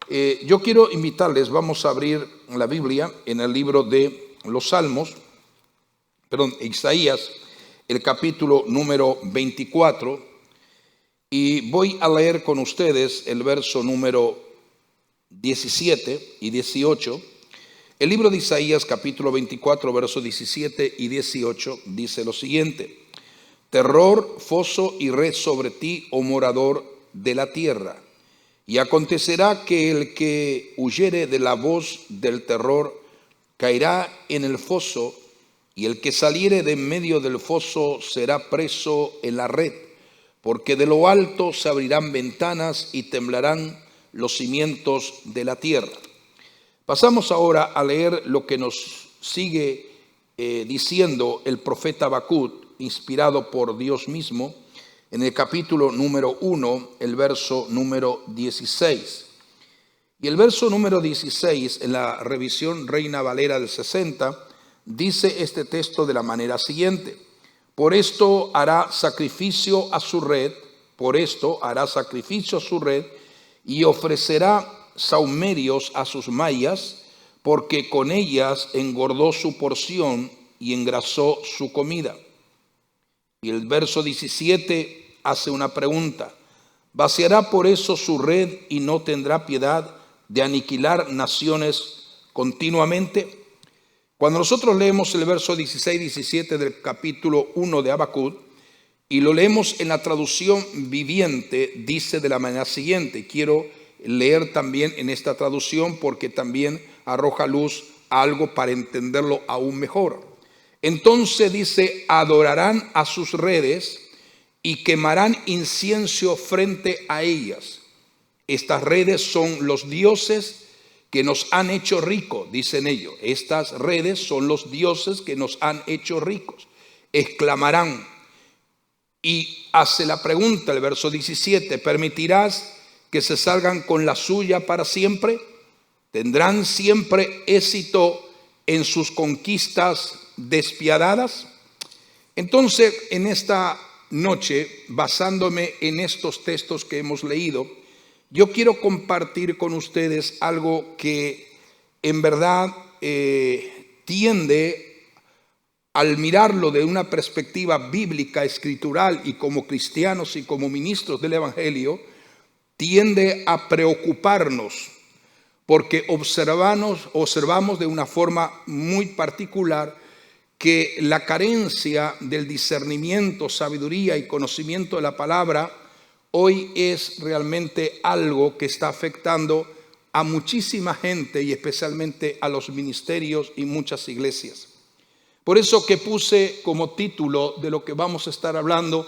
Yo quiero invitarles, vamos a abrir la Biblia en el libro de los Salmos, Isaías, el capítulo número 24, y voy a leer con ustedes el verso número 17 y 18. El libro de Isaías, capítulo 24, versos 17 y 18, dice lo siguiente: terror, foso y red sobre ti, oh morador de la tierra. Y acontecerá que el que huyere de la voz del terror caerá en el foso, y el que saliere de en medio del foso será preso en la red, porque de lo alto se abrirán ventanas y temblarán los cimientos de la tierra. Pasamos ahora a leer lo que nos sigue diciendo el profeta Habacuc, inspirado por Dios mismo, en el capítulo número 1, el verso número 16. Y el verso número 16, en la revisión Reina Valera del 60, dice este texto de la manera siguiente: por esto hará sacrificio a su red, y ofrecerá sahumerios a sus mallas, porque con ellas engordó su porción y engrasó su comida. Y el verso 17 hace una pregunta: vaciará por eso su red y no tendrá piedad de aniquilar naciones continuamente. Cuando nosotros leemos el verso 16-17 del capítulo 1 de Habacuc y lo leemos en la traducción viviente, dice de la manera siguiente. Quiero leer también en esta traducción porque también arroja luz a algo para entenderlo aún mejor. Entonces dice: adorarán a sus redes y quemarán incienso frente a ellas. Estas redes son los dioses que nos han hecho ricos, dicen ellos. Estas redes son los dioses que nos han hecho ricos. Exclamarán. Y hace la pregunta, el verso 17: ¿permitirás que se salgan con la suya para siempre? ¿Tendrán siempre éxito en sus conquistas despiadadas? Entonces, en esta noche, basándome en estos textos que hemos leído, yo quiero compartir con ustedes algo que en verdad tiende, al mirarlo de una perspectiva bíblica, escritural, y como cristianos y como ministros del Evangelio, tiende a preocuparnos, porque observamos de una forma muy particular que la carencia del discernimiento, sabiduría y conocimiento de la palabra hoy es realmente algo que está afectando a muchísima gente y especialmente a los ministerios y muchas iglesias. Por eso que puse como título de lo que vamos a estar hablando: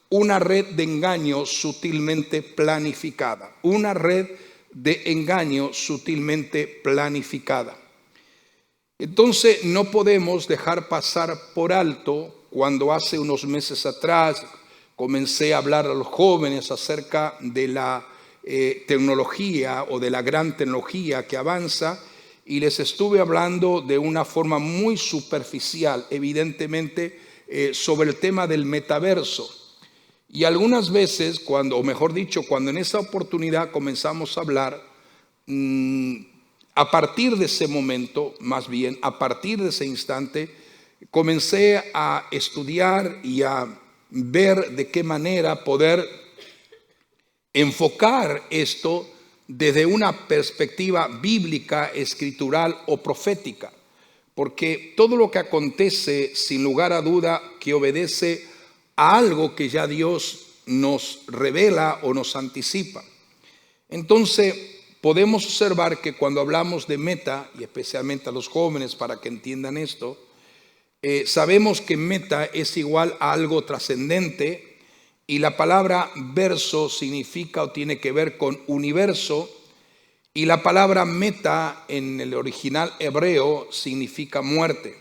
una red de engaño sutilmente planificada. Una red de engaño sutilmente planificada. Entonces no podemos dejar pasar por alto cuando hace unos meses atrás comencé a hablar a los jóvenes acerca de la tecnología o de la gran tecnología que avanza, y les estuve hablando de una forma muy superficial, evidentemente, sobre el tema del metaverso. Y algunas veces, cuando en esa oportunidad comenzamos a hablar, a partir de ese momento, más bien, a partir de ese instante, comencé a estudiar y a ver de qué manera poder enfocar esto desde una perspectiva bíblica, escritural o profética. Porque todo lo que acontece, sin lugar a duda, que obedece a algo que ya Dios nos revela o nos anticipa. Entonces, podemos observar que cuando hablamos de meta, y especialmente a los jóvenes para que entiendan esto, sabemos que meta es igual a algo trascendente, y la palabra verso significa o tiene que ver con universo, y la palabra meta en el original hebreo significa muerte.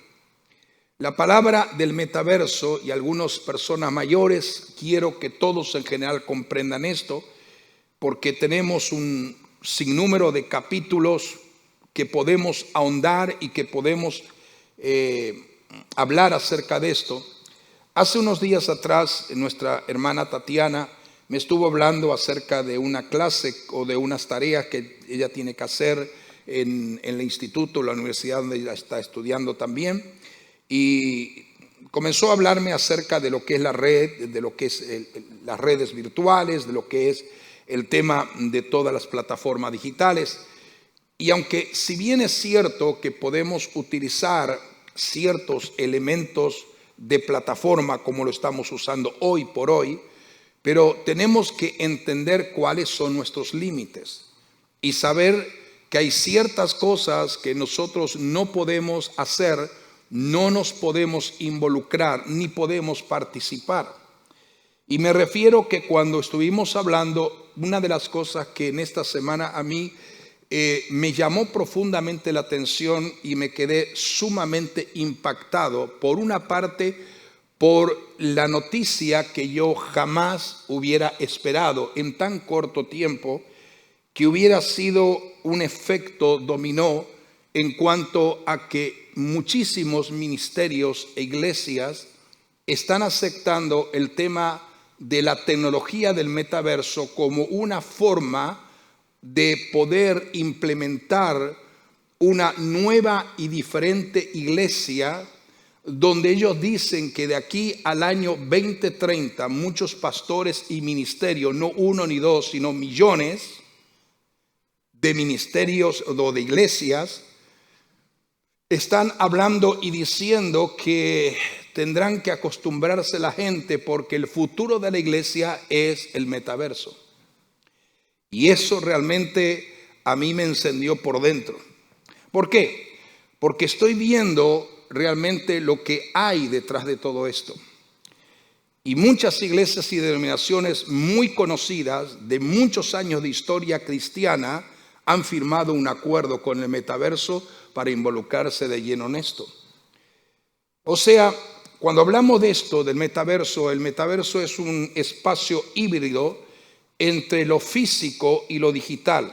La palabra del metaverso, y algunas personas mayores, quiero que todos en general comprendan esto, porque tenemos un sinnúmero de capítulos que podemos ahondar y que podemos hablar acerca de esto. Hace unos días atrás, nuestra hermana Tatiana me estuvo hablando acerca de una clase o de unas tareas que ella tiene que hacer en el instituto, la universidad donde ella está estudiando también, y comenzó a hablarme acerca de lo que es la red, de lo que es las redes virtuales, de lo que es el tema de todas las plataformas digitales. Y aunque si bien es cierto que podemos utilizar ciertos elementos de plataforma como lo estamos usando hoy por hoy, pero tenemos que entender cuáles son nuestros límites y saber que hay ciertas cosas que nosotros no podemos hacer, no nos podemos involucrar ni podemos participar. Y me refiero que cuando estuvimos hablando, una de las cosas que en esta semana a mí me llamó profundamente la atención y me quedé sumamente impactado, por una parte, por la noticia que yo jamás hubiera esperado en tan corto tiempo, que hubiera sido un efecto dominó en cuanto a que muchísimos ministerios e iglesias están aceptando el tema de la tecnología del metaverso como una forma de poder implementar una nueva y diferente iglesia, donde ellos dicen que de aquí al año 2030 muchos pastores y ministerios, no uno ni dos, sino millones de ministerios o de iglesias, están hablando y diciendo que tendrán que acostumbrarse la gente porque el futuro de la iglesia es el metaverso. Y eso realmente a mí me encendió por dentro. ¿Por qué? Porque estoy viendo realmente lo que hay detrás de todo esto. Y muchas iglesias y denominaciones muy conocidas de muchos años de historia cristiana han firmado un acuerdo con el metaverso para involucrarse de lleno en esto. O sea, cuando hablamos de esto, del metaverso, el metaverso es un espacio híbrido entre lo físico y lo digital.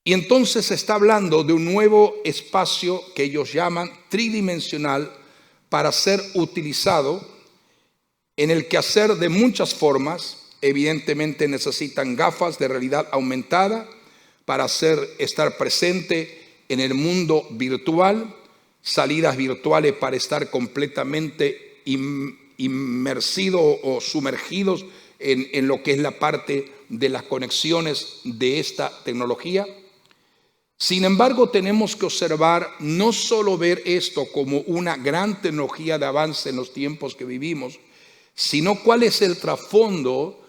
Y entonces se está hablando de un nuevo espacio que ellos llaman tridimensional para ser utilizado en el quehacer de muchas formas. Evidentemente necesitan gafas de realidad aumentada para estar presente en el mundo virtual, salidas virtuales para estar completamente inmersidos o sumergidos en lo que es la parte de las conexiones de esta tecnología. Sin embargo, tenemos que observar, no solo ver esto como una gran tecnología de avance en los tiempos que vivimos, sino cuál es el trasfondo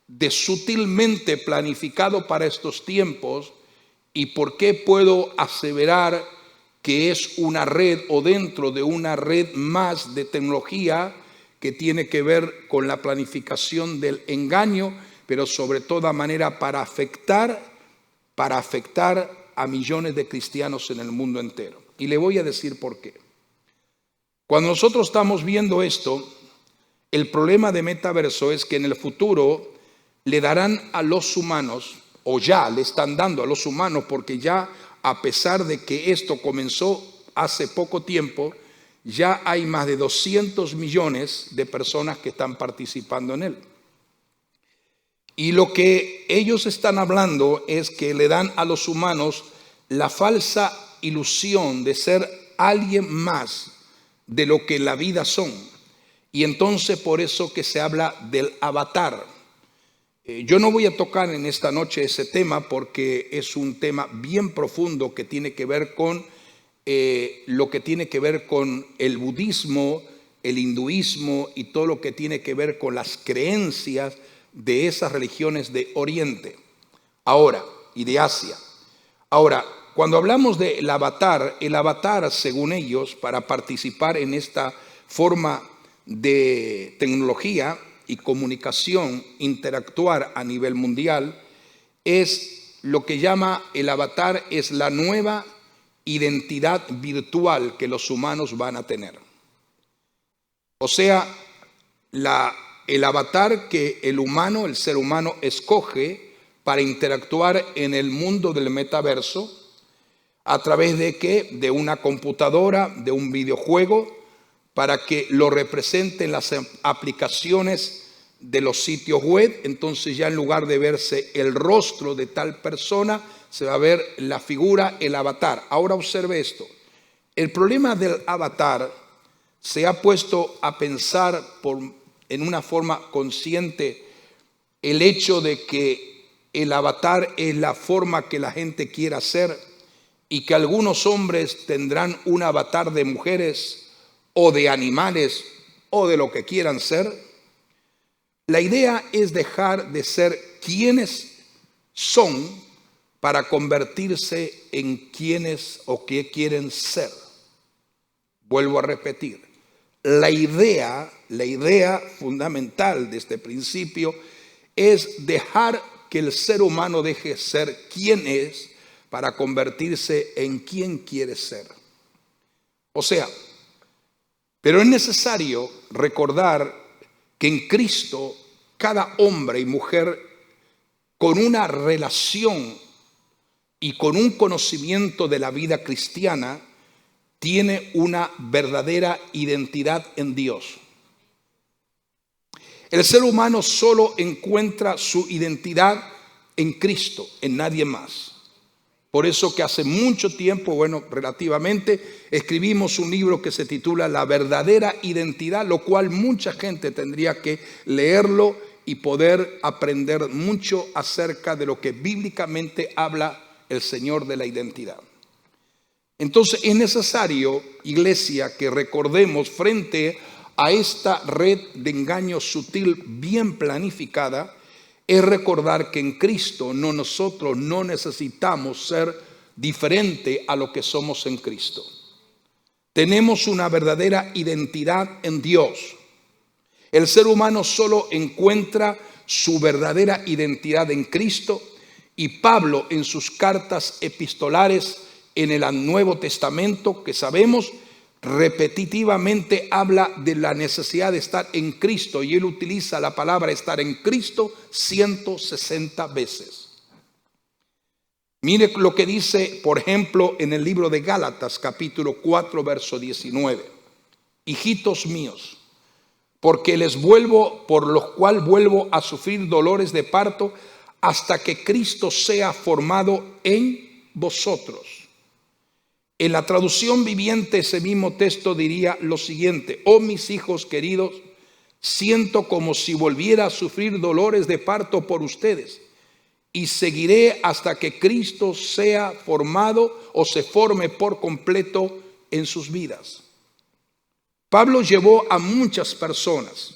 de sutilmente planificado para estos tiempos y por qué puedo aseverar que es una red o dentro de una red más de tecnología que tiene que ver con la planificación del engaño, pero sobre toda manera para afectar a millones de cristianos en el mundo entero. Y le voy a decir por qué. Cuando nosotros estamos viendo esto, el problema de metaverso es que en el futuro le darán a los humanos, o ya le están dando a los humanos, porque ya a pesar de que esto comenzó hace poco tiempo, ya hay más de 200 millones de personas que están participando en él. Y lo que ellos están hablando es que le dan a los humanos la falsa ilusión de ser alguien más de lo que en la vida son. Y entonces por eso que se habla del avatar. Yo no voy a tocar en esta noche ese tema porque es un tema bien profundo que tiene que ver con lo que tiene que ver con el budismo, el hinduismo y todo lo que tiene que ver con las creencias de esas religiones de Oriente ahora y de Asia. Ahora, cuando hablamos del avatar, el avatar, según ellos, para participar en esta forma de tecnología y comunicación, interactuar a nivel mundial, es lo que llama el avatar, es la nueva identidad virtual que los humanos van a tener. O sea, el avatar que el ser humano escoge para interactuar en el mundo del metaverso, a través de ¿qué? De una computadora, de un videojuego, para que lo representen las aplicaciones de los sitios web, entonces ya en lugar de verse el rostro de tal persona, se va a ver la figura, el avatar. Ahora observe esto. El problema del avatar se ha puesto a pensar en una forma consciente el hecho de que el avatar es la forma que la gente quiera ser y que algunos hombres tendrán un avatar de mujeres o de animales o de lo que quieran ser. La idea es dejar de ser quienes son para convertirse en quienes o que quieren ser. Vuelvo a repetir, la idea fundamental de este principio es dejar que el ser humano deje ser quien es para convertirse en quien quiere ser. O sea, pero es necesario recordar que en Cristo cada hombre y mujer con una relación y con un conocimiento de la vida cristiana tiene una verdadera identidad en Dios. El ser humano solo encuentra su identidad en Cristo, en nadie más. Por eso que hace mucho tiempo, relativamente, escribimos un libro que se titula La verdadera identidad, lo cual mucha gente tendría que leerlo y poder aprender mucho acerca de lo que bíblicamente habla el Señor de la identidad. Entonces es necesario, iglesia, que recordemos frente a esta red de engaño sutil bien planificada, es recordar que en Cristo nosotros no necesitamos ser diferente a lo que somos en Cristo. Tenemos una verdadera identidad en Dios. El ser humano solo encuentra su verdadera identidad en Cristo, y Pablo en sus cartas epistolares en el Nuevo Testamento, que sabemos, repetitivamente habla de la necesidad de estar en Cristo, y él utiliza la palabra estar en Cristo 160 veces. Mire lo que dice, por ejemplo, en el libro de Gálatas, capítulo 4, verso 19. Hijitos míos, porque por los cuales vuelvo a sufrir dolores de parto hasta que Cristo sea formado en vosotros. En la traducción viviente, ese mismo texto diría lo siguiente: oh mis hijos queridos, siento como si volviera a sufrir dolores de parto por ustedes, y seguiré hasta que Cristo sea formado o se forme por completo en sus vidas. Pablo llevó a muchas personas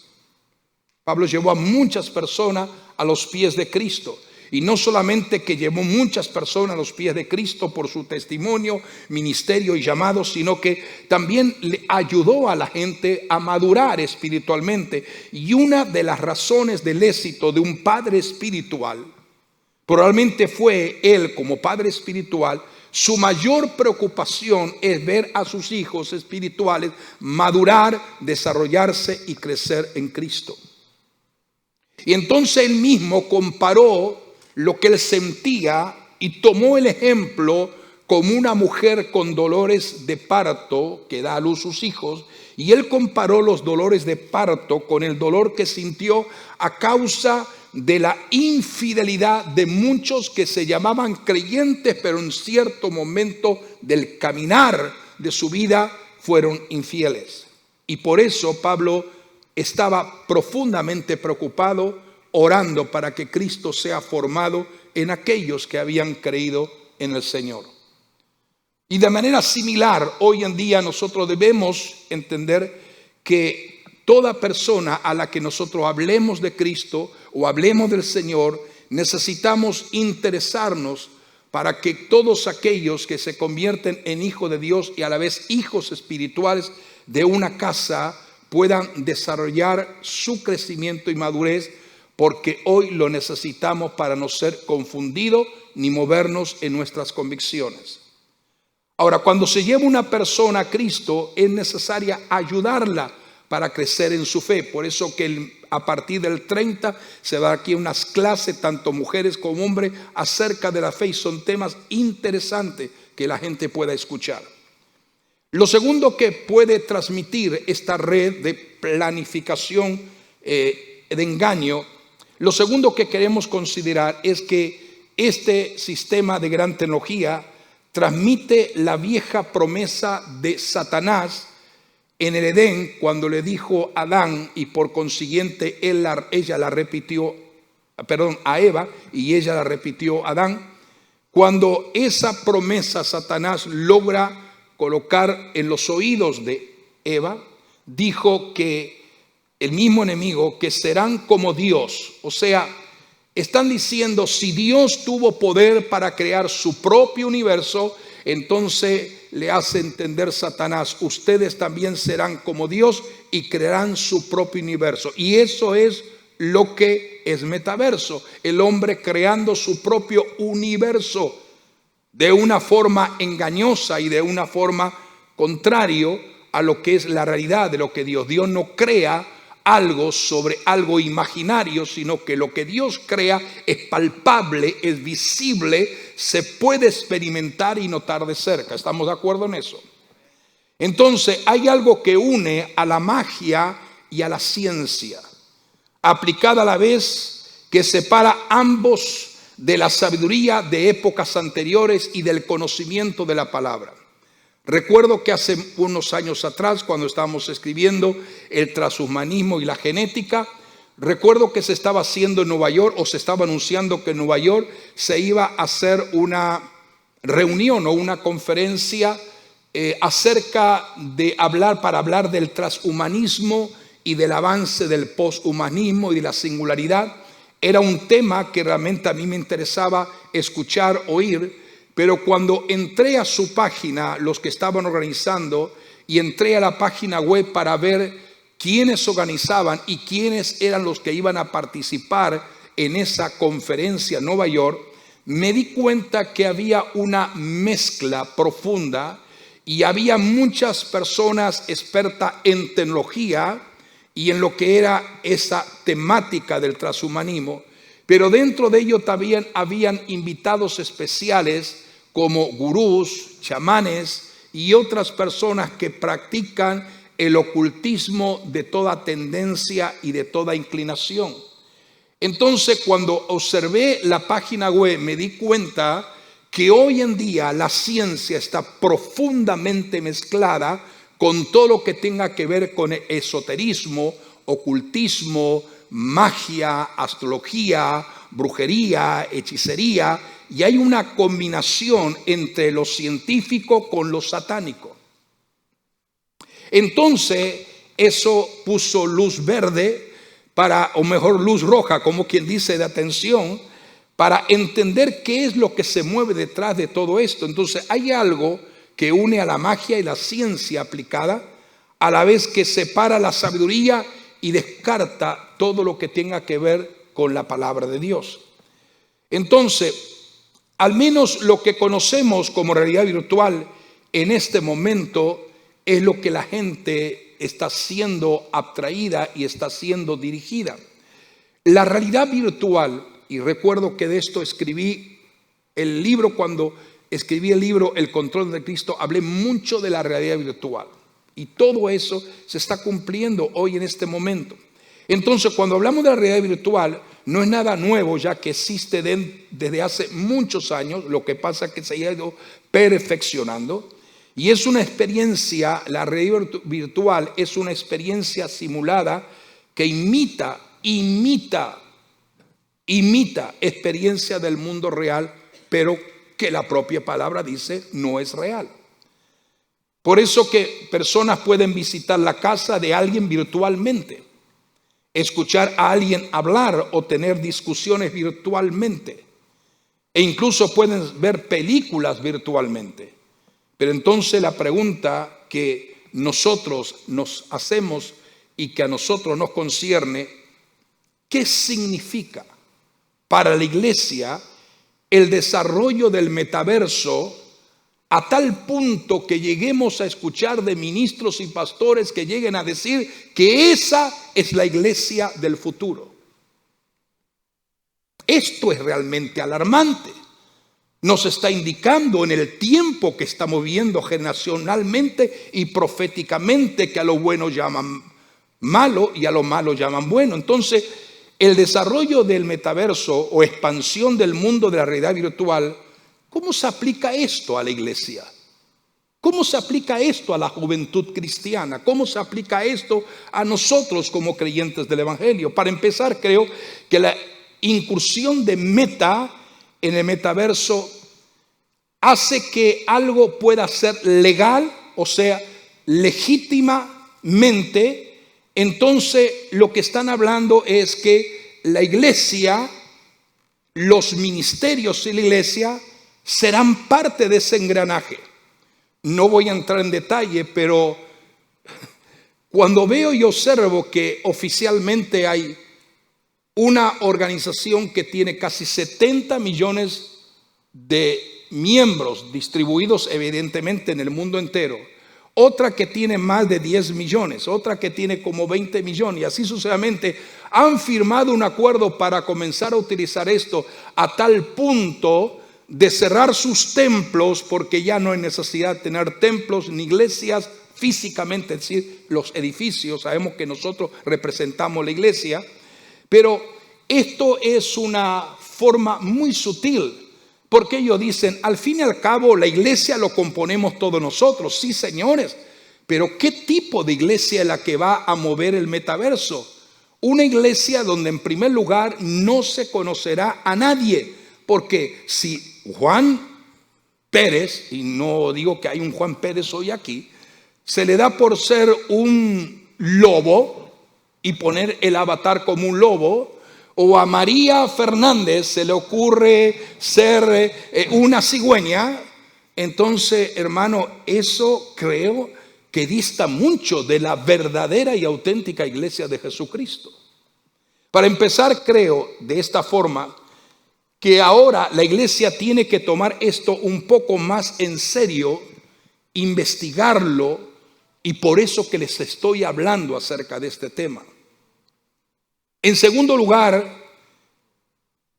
a los pies de Cristo. Y no solamente que llevó muchas personas a los pies de Cristo por su testimonio, ministerio y llamado, sino que también le ayudó a la gente a madurar espiritualmente. Y una de las razones del éxito de un padre espiritual, probablemente fue él como padre espiritual, su mayor preocupación es ver a sus hijos espirituales madurar, desarrollarse y crecer en Cristo. Y entonces él mismo comparó lo que él sentía y tomó el ejemplo como una mujer con dolores de parto que da a luz sus hijos, y él comparó los dolores de parto con el dolor que sintió a causa de la infidelidad de muchos que se llamaban creyentes, pero en cierto momento del caminar de su vida fueron infieles. Y por eso Pablo estaba profundamente preocupado, orando para que Cristo sea formado en aquellos que habían creído en el Señor. Y de manera similar, hoy en día nosotros debemos entender que toda persona a la que nosotros hablemos de Cristo o hablemos del Señor, necesitamos interesarnos para que todos aquellos que se convierten en hijos de Dios y a la vez hijos espirituales de una casa puedan desarrollar su crecimiento y madurez, porque hoy lo necesitamos para no ser confundidos ni movernos en nuestras convicciones. Ahora, cuando se lleva una persona a Cristo, es necesaria ayudarla para crecer en su fe. Por eso que a partir del 30 se va aquí unas clases, tanto mujeres como hombres, acerca de la fe, y son temas interesantes que la gente pueda escuchar. Lo segundo que puede transmitir esta red de planificación de engaño, lo segundo que queremos considerar es que este sistema de gran tecnología transmite la vieja promesa de Satanás en el Edén, cuando le dijo a Adán, y por consiguiente ella la repitió, a Eva, y ella la repitió a Adán. Cuando esa promesa Satanás logra colocar en los oídos de Eva, dijo que el mismo enemigo, que serán como Dios. O sea, están diciendo, si Dios tuvo poder para crear su propio universo, entonces le hace entender Satanás, ustedes también serán como Dios y crearán su propio universo. Y eso es lo que es metaverso, el hombre creando su propio universo de una forma engañosa y de una forma contrario a lo que es la realidad de lo que Dios no crea algo sobre algo imaginario, sino que lo que Dios crea es palpable, es visible, se puede experimentar y notar de cerca. ¿Estamos de acuerdo en eso? Entonces hay algo que une a la magia y a la ciencia, aplicada a la vez, que separa ambos de la sabiduría de épocas anteriores y del conocimiento de la palabra. Recuerdo que hace unos años atrás, cuando estábamos escribiendo el transhumanismo y la genética, recuerdo que se estaba haciendo en Nueva York, o se estaba anunciando que en Nueva York se iba a hacer una reunión o una conferencia para hablar del transhumanismo y del avance del posthumanismo y de la singularidad. Era un tema que realmente a mí me interesaba escuchar, oír. Pero cuando entré a su página, los que estaban organizando, y entré a la página web para ver quiénes organizaban y quiénes eran los que iban a participar en esa conferencia en Nueva York, me di cuenta que había una mezcla profunda y había muchas personas expertas en tecnología y en lo que era esa temática del transhumanismo, pero dentro de ello también habían invitados especiales como gurús, chamanes y otras personas que practican el ocultismo de toda tendencia y de toda inclinación. Entonces, cuando observé la página web, me di cuenta que hoy en día la ciencia está profundamente mezclada con todo lo que tenga que ver con esoterismo, ocultismo, magia, astrología, brujería, hechicería, y hay una combinación entre lo científico con lo satánico. Entonces, eso puso luz verde o mejor luz roja, como quien dice, de atención, para entender qué es lo que se mueve detrás de todo esto. Entonces, hay algo que une a la magia y la ciencia aplicada, a la vez que separa la sabiduría y descarta todo lo que tenga que ver con la palabra de Dios. Entonces, al menos lo que conocemos como realidad virtual en este momento es lo que la gente está siendo atraída y está siendo dirigida. La realidad virtual, y recuerdo que de esto escribí el libro, cuando escribí el libro El control de Cristo, hablé mucho de la realidad virtual. Y todo eso se está cumpliendo hoy en este momento. Entonces, cuando hablamos de la realidad virtual, no es nada nuevo, ya que existe desde hace muchos años. Lo que pasa es que se ha ido perfeccionando. Y es una experiencia, la realidad virtual es una experiencia simulada que imita experiencia del mundo real, pero que la propia palabra dice no es real. Por eso que personas pueden visitar la casa de alguien virtualmente, escuchar a alguien hablar o tener discusiones virtualmente, e incluso pueden ver películas virtualmente. Pero entonces la pregunta que nosotros nos hacemos y que a nosotros nos concierne, ¿qué significa para la iglesia el desarrollo del metaverso a tal punto que lleguemos a escuchar de ministros y pastores que lleguen a decir que esa es la iglesia del futuro? Esto es realmente alarmante. Nos está indicando en el tiempo que estamos viviendo generacionalmente y proféticamente, que a lo bueno llaman malo y a lo malo llaman bueno. Entonces, el desarrollo del metaverso o expansión del mundo de la realidad virtual, ¿cómo se aplica esto a la iglesia? ¿Cómo se aplica esto a la juventud cristiana? ¿Cómo se aplica esto a nosotros como creyentes del Evangelio? Para empezar, creo que la incursión de Meta en el metaverso hace que algo pueda ser legal, o sea, legítimamente. Entonces, lo que están hablando es que la iglesia, los ministerios de la iglesia serán parte de ese engranaje. No voy a entrar en detalle, pero cuando veo y observo que oficialmente hay una organización que tiene casi 70 millones de miembros distribuidos evidentemente en el mundo entero, otra que tiene más de 10 millones, otra que tiene como 20 millones y así sucesivamente, han firmado un acuerdo para comenzar a utilizar esto a tal punto de cerrar sus templos, porque ya no hay necesidad de tener templos ni iglesias físicamente, es decir, los edificios. Sabemos que nosotros representamos la iglesia, pero esto es una forma muy sutil. Porque ellos dicen, al fin y al cabo, la iglesia lo componemos todos nosotros. Sí, señores, pero ¿qué tipo de iglesia es la que va a mover el metaverso? Una iglesia donde en primer lugar no se conocerá a nadie. Porque si Juan Pérez, y no digo que hay un Juan Pérez hoy aquí, se le da por ser un lobo y poner el avatar como un lobo, o a María Fernández se le ocurre ser una cigüeña, entonces, hermano, eso creo que dista mucho de la verdadera y auténtica iglesia de Jesucristo. Para empezar, creo de esta forma que ahora la iglesia tiene que tomar esto un poco más en serio, investigarlo, y por eso que les estoy hablando acerca de este tema. En segundo lugar,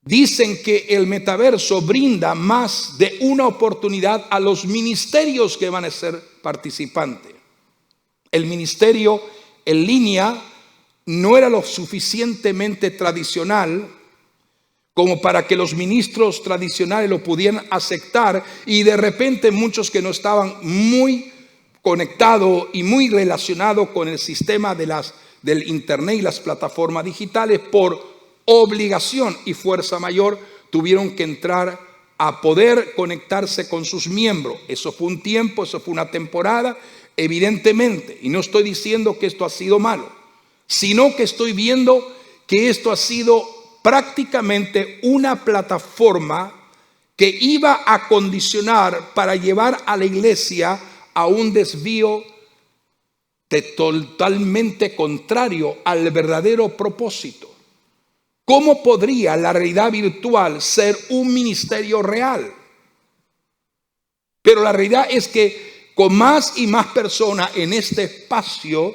dicen que el metaverso brinda más de una oportunidad a los ministerios que van a ser participantes. El ministerio en línea no era lo suficientemente tradicional como para que los ministros tradicionales lo pudieran aceptar, y de repente muchos que no estaban muy conectados y muy relacionados con el sistema del internet y las plataformas digitales, por obligación y fuerza mayor tuvieron que entrar a poder conectarse con sus miembros. Eso fue un tiempo, eso fue una temporada, evidentemente, y no estoy diciendo que esto ha sido malo, sino que estoy viendo que esto ha sido prácticamente una plataforma que iba a condicionar para llevar a la iglesia a un desvío totalmente contrario al verdadero propósito. ¿Cómo podría la realidad virtual ser un ministerio real? Pero la realidad es que con más y más personas en este espacio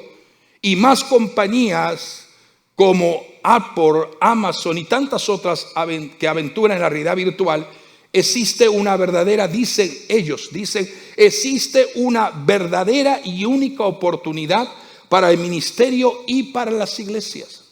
y más compañías como Apple, Amazon y tantas otras que aventuran en la realidad virtual, existe una verdadera, dicen, existe una verdadera y única oportunidad para el ministerio y para las iglesias.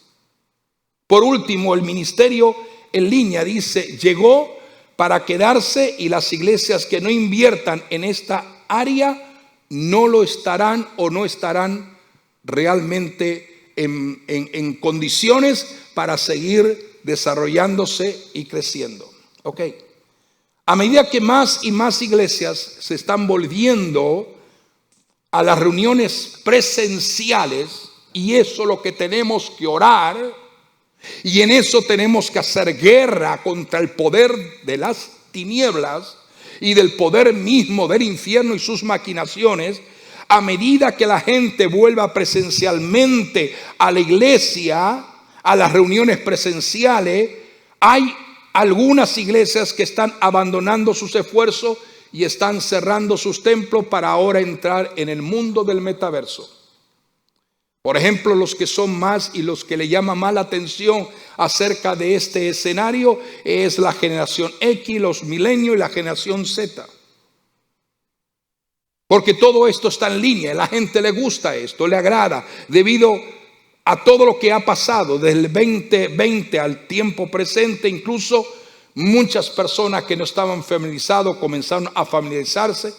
Por último, el ministerio en línea, dice, llegó para quedarse, y las iglesias que no inviertan en esta área no lo estarán o no estarán realmente en condiciones para seguir desarrollándose y creciendo. Ok. A medida que más y más iglesias se están volviendo a las reuniones presenciales, y eso es lo que tenemos que orar, y en eso tenemos que hacer guerra contra el poder de las tinieblas y del poder mismo del infierno y sus maquinaciones. A medida que la gente vuelva presencialmente a la iglesia, a las reuniones presenciales, hay algunas iglesias que están abandonando sus esfuerzos y están cerrando sus templos para ahora entrar en el mundo del metaverso. Por ejemplo, los que son más y los que le llaman más la atención acerca de este escenario es la generación X, los milenios y la generación Z. Porque todo esto está en línea, a la gente le gusta esto, le agrada, debido a todo lo que ha pasado desde el 2020 al tiempo presente. Incluso muchas personas que no estaban familiarizados comenzaron a familiarizarse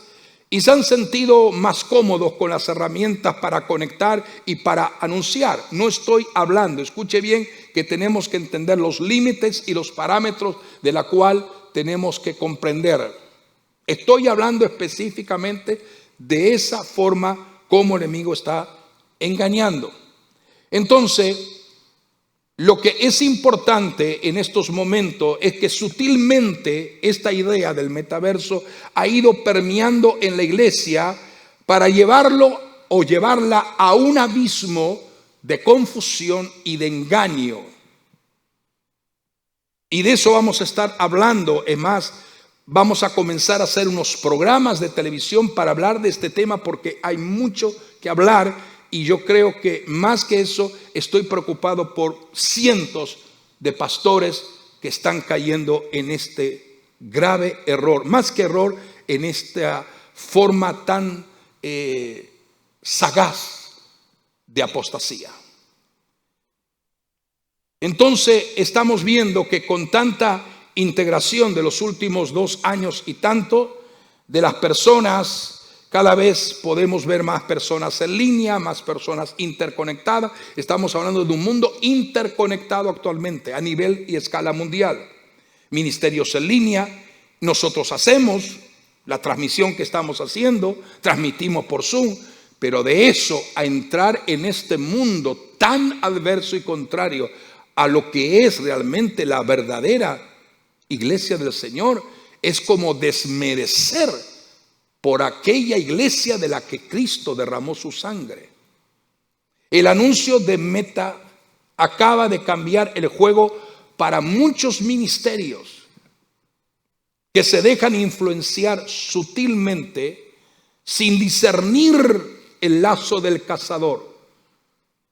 y se han sentido más cómodos con las herramientas para conectar y para anunciar. No estoy hablando, escuche bien, que tenemos que entender los límites y los parámetros de la cual tenemos que comprender. Estoy hablando específicamente de esa forma como el enemigo está engañando. Entonces, lo que es importante en estos momentos es que sutilmente esta idea del metaverso ha ido permeando en la iglesia para llevarlo o llevarla a un abismo de confusión y de engaño. Y de eso vamos a estar hablando. Es más, vamos a comenzar a hacer unos programas de televisión para hablar de este tema, porque hay mucho que hablar. Y yo creo que más que eso, estoy preocupado por cientos de pastores que están cayendo en este grave error. Más que error, en esta forma tan sagaz de apostasía. Entonces estamos viendo que con tanta integración de los últimos 2 años y tanto de las personas, cada vez podemos ver más personas en línea, más personas interconectadas. Estamos hablando de un mundo interconectado actualmente a nivel y escala mundial. Ministerios en línea, nosotros hacemos la transmisión que estamos haciendo, transmitimos por Zoom, pero de eso a entrar en este mundo tan adverso y contrario a lo que es realmente la verdadera iglesia del Señor, es como desmerecer por aquella iglesia de la que Cristo derramó su sangre. El anuncio de Meta acaba de cambiar el juego para muchos ministerios que se dejan influenciar sutilmente sin discernir el lazo del cazador.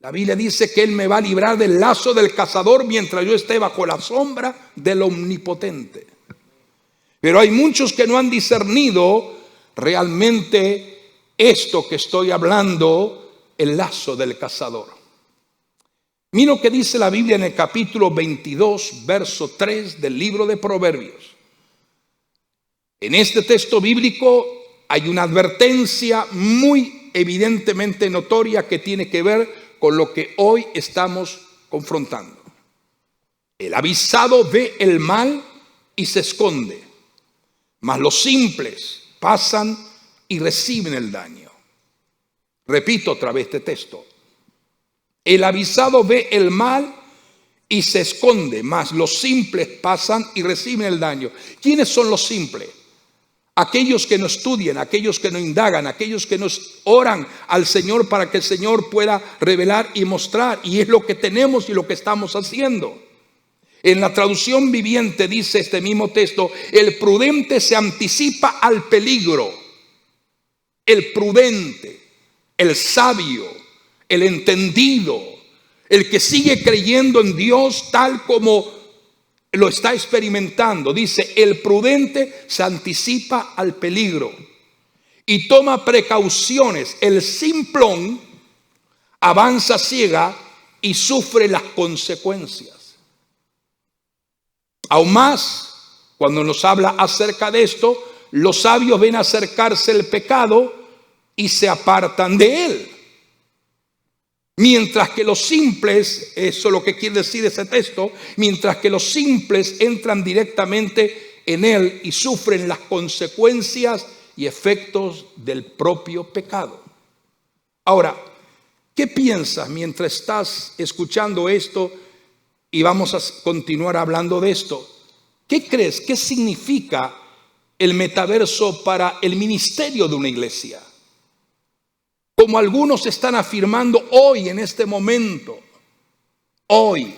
La Biblia dice que Él me va a librar del lazo del cazador mientras yo esté bajo la sombra del Omnipotente. Pero hay muchos que no han discernido realmente esto que estoy hablando, el lazo del cazador. Mira lo que dice la Biblia en el capítulo 22, verso 3 del libro de Proverbios. En este texto bíblico hay una advertencia muy evidentemente notoria que tiene que ver con lo que hoy estamos confrontando. El avisado ve el mal y se esconde, mas los simples pasan y reciben el daño. Repito otra vez este texto. El avisado ve el mal y se esconde, mas los simples pasan y reciben el daño. ¿Quiénes son los simples? Aquellos que no estudian, aquellos que no indagan, aquellos que no oran al Señor para que el Señor pueda revelar y mostrar. Y es lo que tenemos y lo que estamos haciendo. En la traducción viviente dice este mismo texto: el prudente se anticipa al peligro. El prudente, el sabio, el entendido, el que sigue creyendo en Dios tal como lo está experimentando. Dice: el prudente se anticipa al peligro y toma precauciones. El simplón avanza ciega y sufre las consecuencias. Aún más, cuando nos habla acerca de esto, los sabios ven acercarse el pecado y se apartan de él. Mientras que los simples, eso es lo que quiere decir ese texto, mientras que los simples entran directamente en él y sufren las consecuencias y efectos del propio pecado. Ahora, ¿qué piensas mientras estás escuchando esto? Y vamos a continuar hablando de esto. ¿Qué crees? ¿Qué significa el metaverso para el ministerio de una iglesia? Como algunos están afirmando hoy, en este momento, hoy,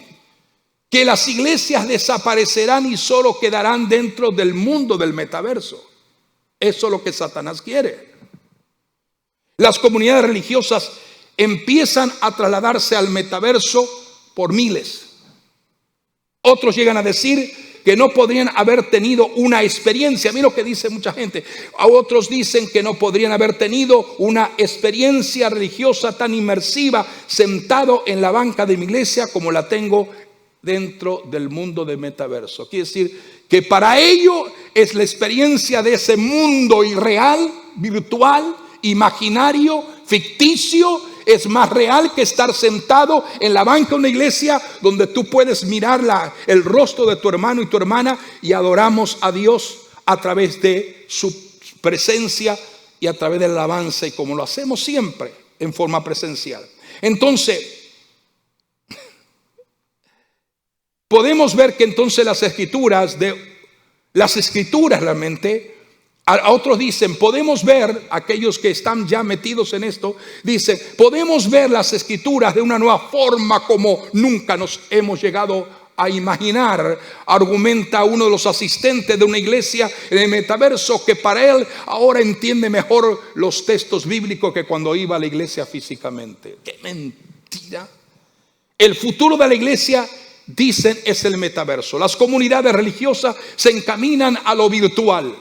que las iglesias desaparecerán y solo quedarán dentro del mundo del metaverso. Eso es lo que Satanás quiere. Las comunidades religiosas empiezan a trasladarse al metaverso por miles. Otros llegan a decir que no podrían haber tenido una experiencia. Mira lo que dice mucha gente. A otros dicen que no podrían haber tenido una experiencia religiosa tan inmersiva sentado en la banca de mi iglesia como la tengo dentro del mundo de metaverso. Quiere decir que para ellos es la experiencia de ese mundo irreal, virtual, imaginario, ficticio. Es más real que estar sentado en la banca de una iglesia donde tú puedes mirar el rostro de tu hermano y tu hermana y adoramos a Dios a través de su presencia y a través de la alabanza, y como lo hacemos siempre en forma presencial. Entonces, podemos ver que entonces las escrituras realmente, a otros dicen, podemos ver, aquellos que están ya metidos en esto, dicen, podemos ver las escrituras de una nueva forma como nunca nos hemos llegado a imaginar. Argumenta uno de los asistentes de una iglesia en el metaverso que para él ahora entiende mejor los textos bíblicos que cuando iba a la iglesia físicamente. ¡Qué mentira! El futuro de la iglesia, dicen, es el metaverso. Las comunidades religiosas se encaminan a lo virtual.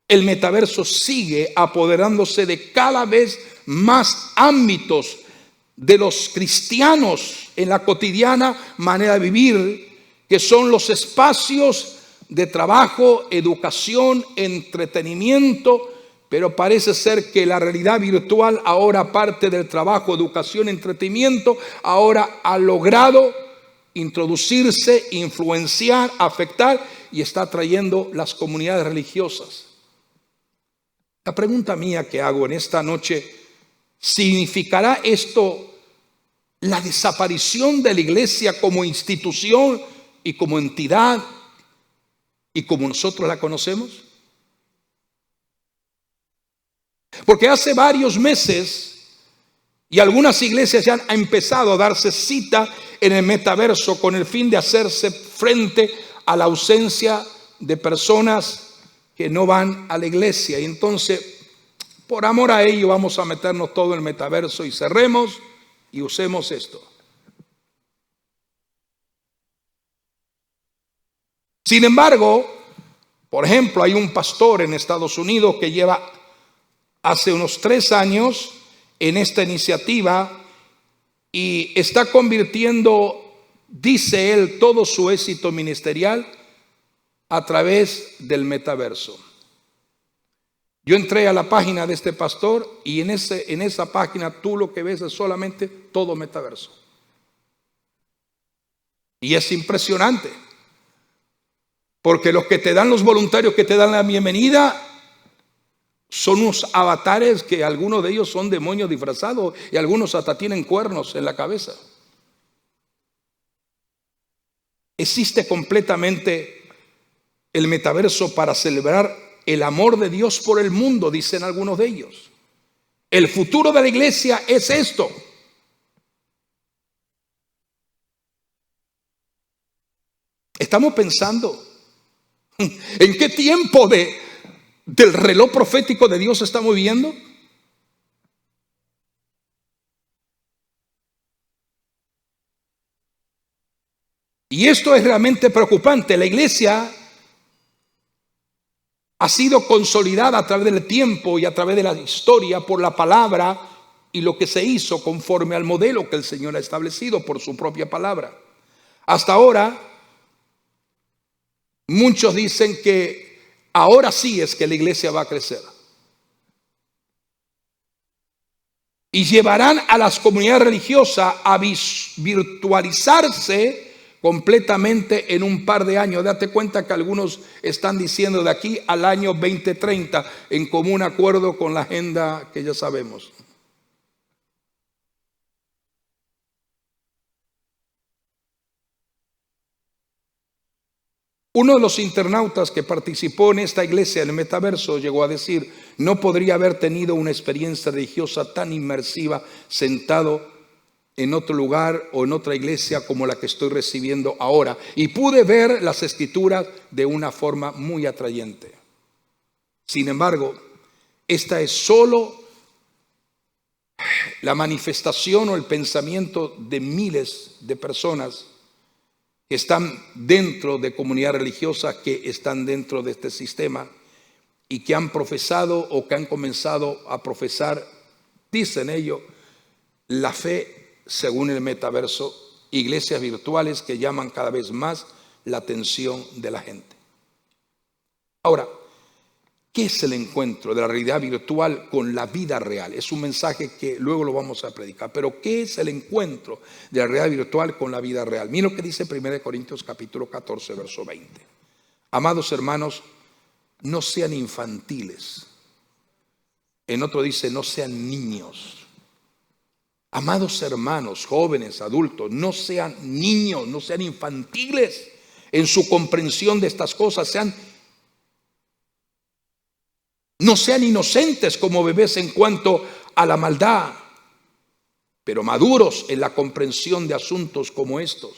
El metaverso sigue apoderándose de cada vez más ámbitos de los cristianos en la cotidiana manera de vivir, que son los espacios de trabajo, educación, entretenimiento. Pero parece ser que la realidad virtual, ahora aparte del trabajo, educación, entretenimiento, ahora ha logrado introducirse, influenciar, afectar y está trayendo las comunidades religiosas. La pregunta mía que hago en esta noche, ¿significará esto la desaparición de la iglesia como institución y como entidad y como nosotros la conocemos? Porque hace varios meses y algunas iglesias ya han empezado a darse cita en el metaverso con el fin de hacerse frente a la ausencia de personas que no van a la iglesia. Y entonces, por amor a ello, vamos a meternos todo en el metaverso y cerremos y usemos esto. Sin embargo, por ejemplo, hay un pastor en Estados Unidos que lleva hace unos 3 años en esta iniciativa y está convirtiendo, dice él, todo su éxito ministerial a través del metaverso. Yo entré a la página de este pastor y en esa página tú lo que ves es solamente todo metaverso. Y es impresionante, porque los que te dan, los voluntarios que te dan la bienvenida, son unos avatares que algunos de ellos son demonios disfrazados y algunos hasta tienen cuernos en la cabeza. Existe completamente el metaverso para celebrar el amor de Dios por el mundo, dicen algunos de ellos. El futuro de la iglesia es esto. Estamos pensando en qué tiempo del reloj profético de Dios estamos viviendo. Y esto es realmente preocupante. La iglesia ha sido consolidada a través del tiempo y a través de la historia por la palabra y lo que se hizo conforme al modelo que el Señor ha establecido por su propia palabra. Hasta ahora, muchos dicen que ahora sí es que la iglesia va a crecer. Y llevarán a las comunidades religiosas a virtualizarse completamente en un par de años. Date cuenta que algunos están diciendo de aquí al año 2030 en común acuerdo con la agenda que ya sabemos. Uno de los internautas que participó en esta iglesia en el metaverso llegó a decir: no podría haber tenido una experiencia religiosa tan inmersiva sentado en otro lugar o en otra iglesia como la que estoy recibiendo ahora, y pude ver las escrituras de una forma muy atrayente. Sin embargo, esta es solo la manifestación o el pensamiento de miles de personas que están dentro de comunidades religiosas, que están dentro de este sistema y que han profesado o que han comenzado a profesar, dicen ellos, la fe según el metaverso, iglesias virtuales que llaman cada vez más la atención de la gente. Ahora, ¿qué es el encuentro de la realidad virtual con la vida real? Es un mensaje que luego lo vamos a predicar. Pero ¿qué es el encuentro de la realidad virtual con la vida real? Mira lo que dice 1 Corintios capítulo 14, verso 20. Amados hermanos, no sean infantiles. En otro dice, no sean niños. Amados hermanos, jóvenes, adultos, no sean niños, no sean infantiles en su comprensión de estas cosas. No sean inocentes como bebés en cuanto a la maldad, pero maduros en la comprensión de asuntos como estos.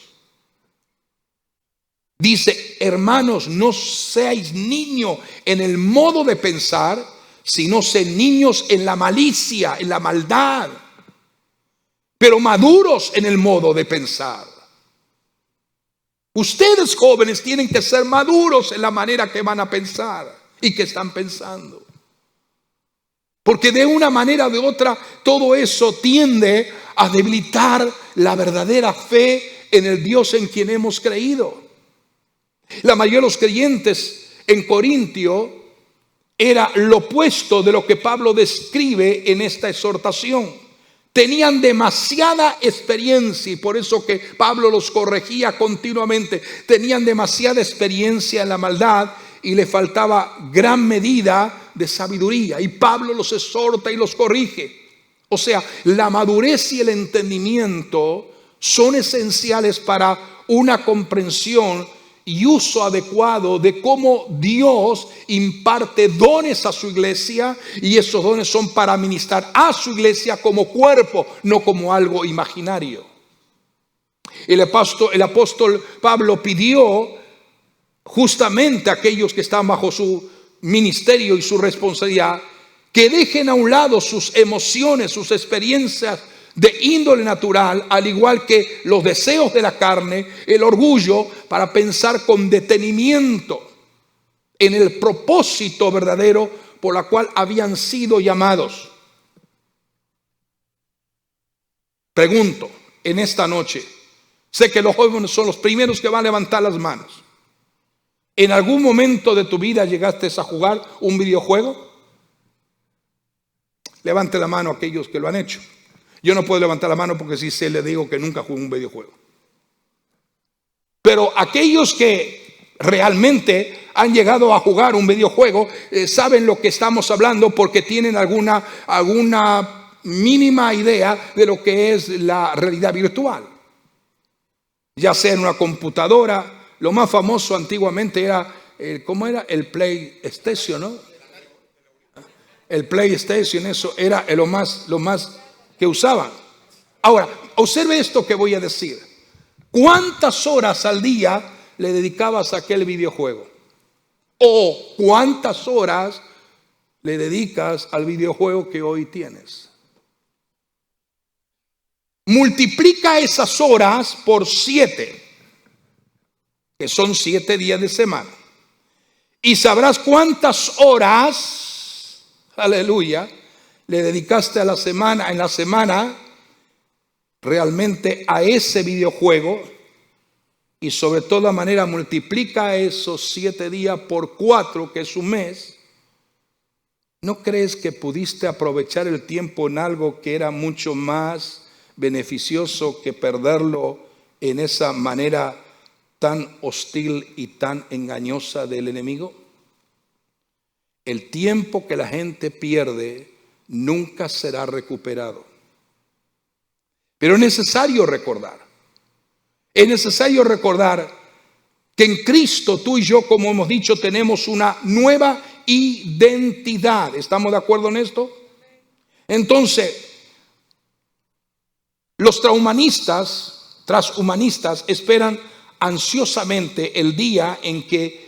Dice, hermanos, no seáis niños en el modo de pensar, sino sean niños en la malicia, en la maldad, pero maduros en el modo de pensar. Ustedes jóvenes tienen que ser maduros en la manera que van a pensar y que están pensando. Porque de una manera o de otra todo eso tiende a debilitar la verdadera fe en el Dios en quien hemos creído. La mayoría de los creyentes en Corintio era lo opuesto de lo que Pablo describe en esta exhortación. Tenían demasiada experiencia y por eso que Pablo los corregía continuamente. Tenían demasiada experiencia en la maldad y le faltaba gran medida de sabiduría. Y Pablo los exhorta y los corrige. O sea, la madurez y el entendimiento son esenciales para una comprensión y uso adecuado de cómo Dios imparte dones a su iglesia, y esos dones son para ministrar a su iglesia como cuerpo, no como algo imaginario. El apóstol Pablo pidió justamente a aquellos que están bajo su ministerio y su responsabilidad que dejen a un lado sus emociones, sus experiencias de índole natural, al igual que los deseos de la carne, el orgullo, para pensar con detenimiento en el propósito verdadero por la cual habían sido llamados. Pregunto en esta noche, sé que los jóvenes son los primeros que van a levantar las manos. ¿En algún momento de tu vida llegaste a jugar un videojuego? Levante la mano aquellos que lo han hecho. Yo no puedo levantar la mano porque si se le digo que nunca jugué un videojuego. Pero aquellos que realmente han llegado a jugar un videojuego saben lo que estamos hablando, porque tienen alguna mínima idea de lo que es la realidad virtual. Ya sea en una computadora, lo más famoso antiguamente era, ¿cómo era? El PlayStation, ¿no? El PlayStation, eso era lo más que usaban. Ahora, observe esto que voy a decir. ¿Cuántas horas al día le dedicabas a aquel videojuego? ¿O cuántas horas le dedicas al videojuego que hoy tienes? Multiplica esas horas por 7, que son 7 días de semana, y sabrás cuántas horas, aleluya, le dedicaste a la semana, en la semana, realmente a ese videojuego. Y sobre toda manera multiplica esos 7 días por 4, que es un mes. ¿No crees que pudiste aprovechar el tiempo en algo que era mucho más beneficioso que perderlo en esa manera tan hostil y tan engañosa del enemigo? El tiempo que la gente pierde nunca será recuperado. Pero es necesario recordar que en Cristo tú y yo, como hemos dicho, tenemos una nueva identidad. ¿Estamos de acuerdo en esto? Entonces, los transhumanistas esperan ansiosamente el día en que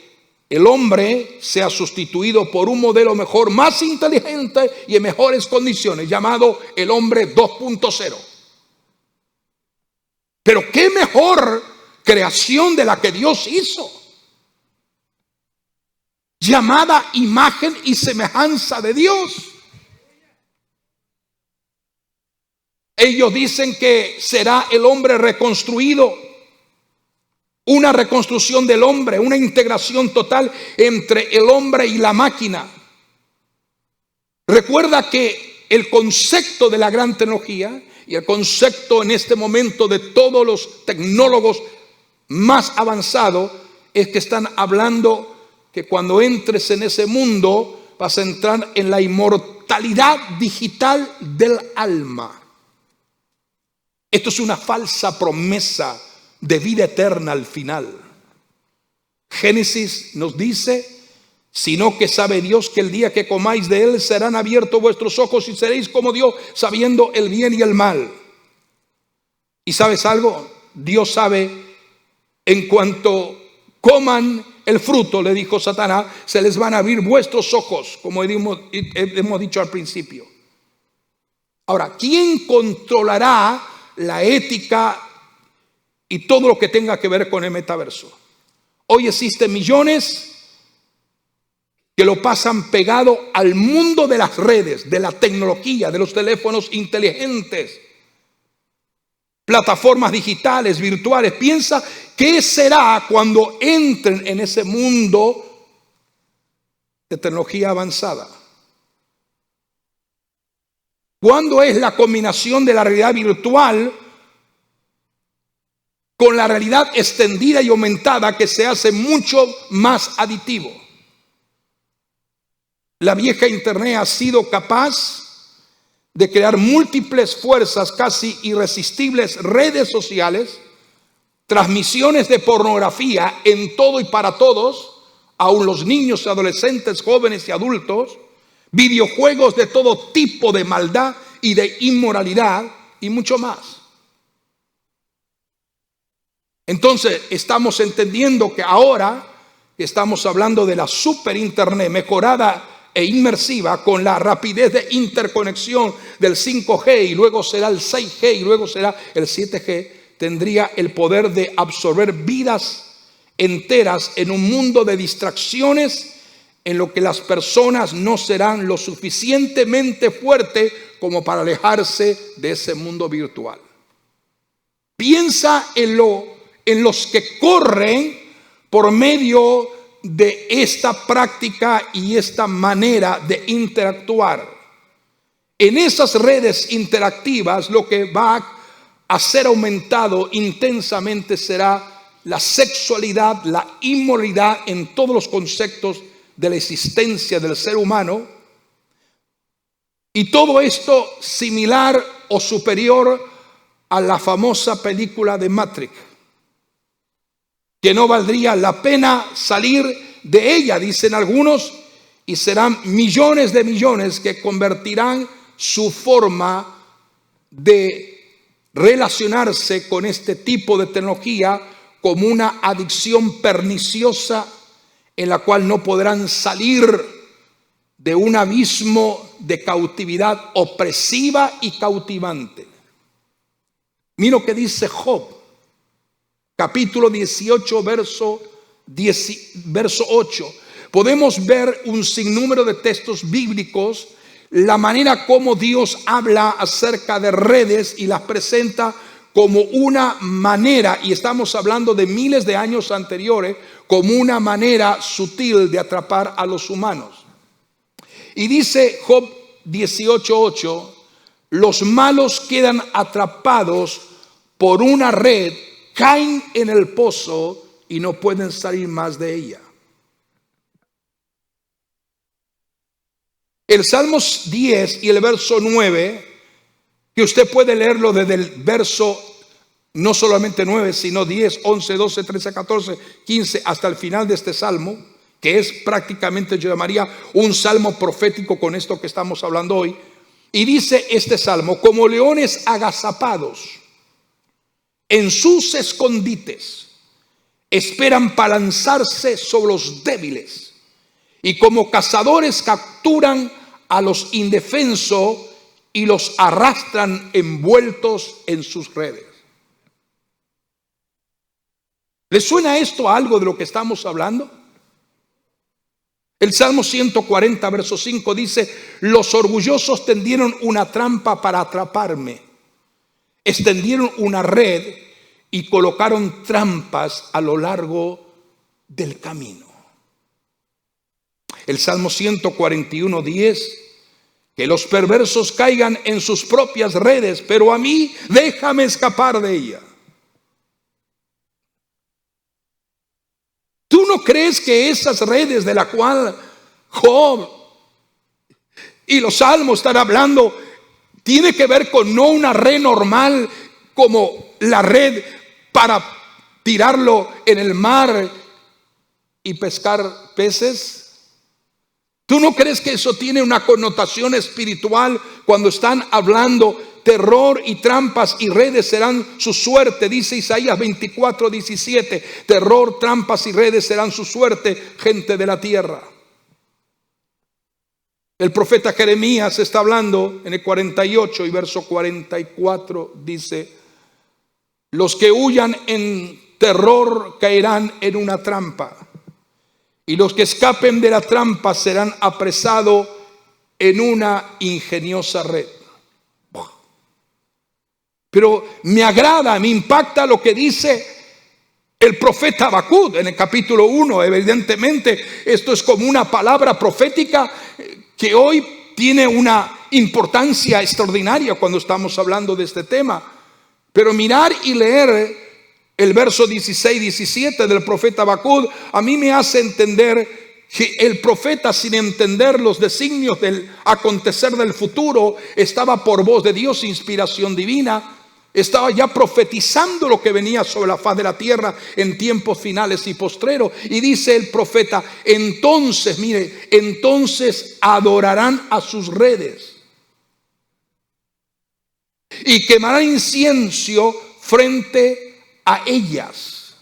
el hombre sea sustituido por un modelo mejor, más inteligente y en mejores condiciones, llamado el hombre 2.0. Pero qué mejor creación de la que Dios hizo, llamada imagen y semejanza de Dios. Ellos dicen que será el hombre reconstruido, una reconstrucción del hombre, una integración total entre el hombre y la máquina. Recuerda que el concepto de la gran tecnología y el concepto en este momento de todos los tecnólogos más avanzados es que están hablando que cuando entres en ese mundo vas a entrar en la inmortalidad digital del alma. Esto es una falsa promesa de vida eterna al final. Génesis nos dice: sino que sabe Dios que el día que comáis de él serán abiertos vuestros ojos y seréis como Dios, sabiendo el bien y el mal. ¿Y sabes algo? Dios sabe, en cuanto coman el fruto, le dijo Satanás, se les van a abrir vuestros ojos, como hemos dicho al principio. Ahora, ¿quién controlará la ética y todo lo que tenga que ver con el metaverso? Hoy existen millones que lo pasan pegado al mundo de las redes, de la tecnología, de los teléfonos inteligentes, plataformas digitales, virtuales. Piensa qué será cuando entren en ese mundo de tecnología avanzada. ¿Cuándo es la combinación de la realidad virtual con la realidad extendida y aumentada que se hace mucho más aditivo? La vieja Internet ha sido capaz de crear múltiples fuerzas casi irresistibles, redes sociales, transmisiones de pornografía en todo y para todos, aun los niños, adolescentes, jóvenes y adultos, videojuegos de todo tipo de maldad y de inmoralidad y mucho más. Entonces estamos entendiendo que ahora estamos hablando de la super internet mejorada e inmersiva, con la rapidez de interconexión del 5G, y luego será el 6G y luego será el 7G, tendría el poder de absorber vidas enteras en un mundo de distracciones en lo que las personas no serán lo suficientemente fuertes como para alejarse de ese mundo virtual. Piensa en los que corren por medio de esta práctica y esta manera de interactuar. En esas redes interactivas lo que va a ser aumentado intensamente será la sexualidad, la inmoralidad en todos los conceptos de la existencia del ser humano, y todo esto similar o superior a la famosa película de Matrix, que no valdría la pena salir de ella, dicen algunos, y serán millones de millones que convertirán su forma de relacionarse con este tipo de tecnología como una adicción perniciosa en la cual no podrán salir de un abismo de cautividad opresiva y cautivante. Mira lo que dice Job, capítulo 18, verso 8. Podemos ver un sinnúmero de textos bíblicos, la manera como Dios habla acerca de redes y las presenta como una manera, y estamos hablando de miles de años anteriores, como una manera sutil de atrapar a los humanos. Y dice Job 18:8, los malos quedan atrapados por una red, caen en el pozo y no pueden salir más de ella. El Salmos 10 y el verso 9, que usted puede leerlo desde el verso no solamente 9, sino 10, 11, 12, 13, 14, 15, hasta el final de este salmo, que es prácticamente, yo llamaría, un salmo profético con esto que estamos hablando hoy. Y dice este salmo: como leones agazapados en sus escondites, esperan para lanzarse sobre los débiles, y como cazadores capturan a los indefensos y los arrastran envueltos en sus redes. ¿Le suena esto a algo de lo que estamos hablando? El Salmo 140, verso 5 dice: los orgullosos tendieron una trampa para atraparme, extendieron una red y colocaron trampas a lo largo del camino. El Salmo 141, 10: que los perversos caigan en sus propias redes, pero a mí déjame escapar de ella. ¿Tú no crees que esas redes de la cual Job y los salmos están hablando tiene que ver con no una red normal como la red para tirarlo en el mar y pescar peces? ¿Tú no crees que eso tiene una connotación espiritual cuando están hablando terror y trampas y redes serán su suerte? Dice Isaías 24, 17: terror, trampas y redes serán su suerte, gente de la tierra. El profeta Jeremías está hablando en el 48 y verso 44, dice: los que huyan en terror caerán en una trampa, y los que escapen de la trampa serán apresados en una ingeniosa red. Pero me agrada, me impacta lo que dice el profeta Habacuc en el capítulo 1. Evidentemente esto es como una palabra profética que hoy tiene una importancia extraordinaria cuando estamos hablando de este tema. Pero mirar y leer el verso 16, 17 del profeta Habacuc a mí me hace entender que el profeta, sin entender los designios del acontecer del futuro, estaba por voz de Dios, inspiración divina, estaba ya profetizando lo que venía sobre la faz de la tierra en tiempos finales y postreros. Y dice el profeta: entonces, mire, entonces adorarán a sus redes y quemarán incienso frente a ellas.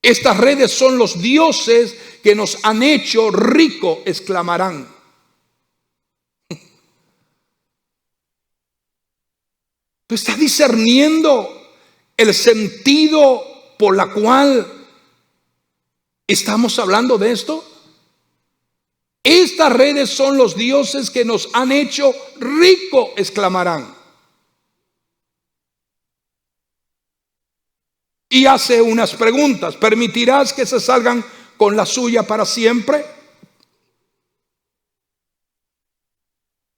Estas redes son los dioses que nos han hecho rico, exclamarán. ¿Tú estás discerniendo el sentido por la cual estamos hablando de esto? Estas redes son los dioses que nos han hecho rico, exclamarán. Y hace unas preguntas: ¿permitirás que se salgan con la suya para siempre?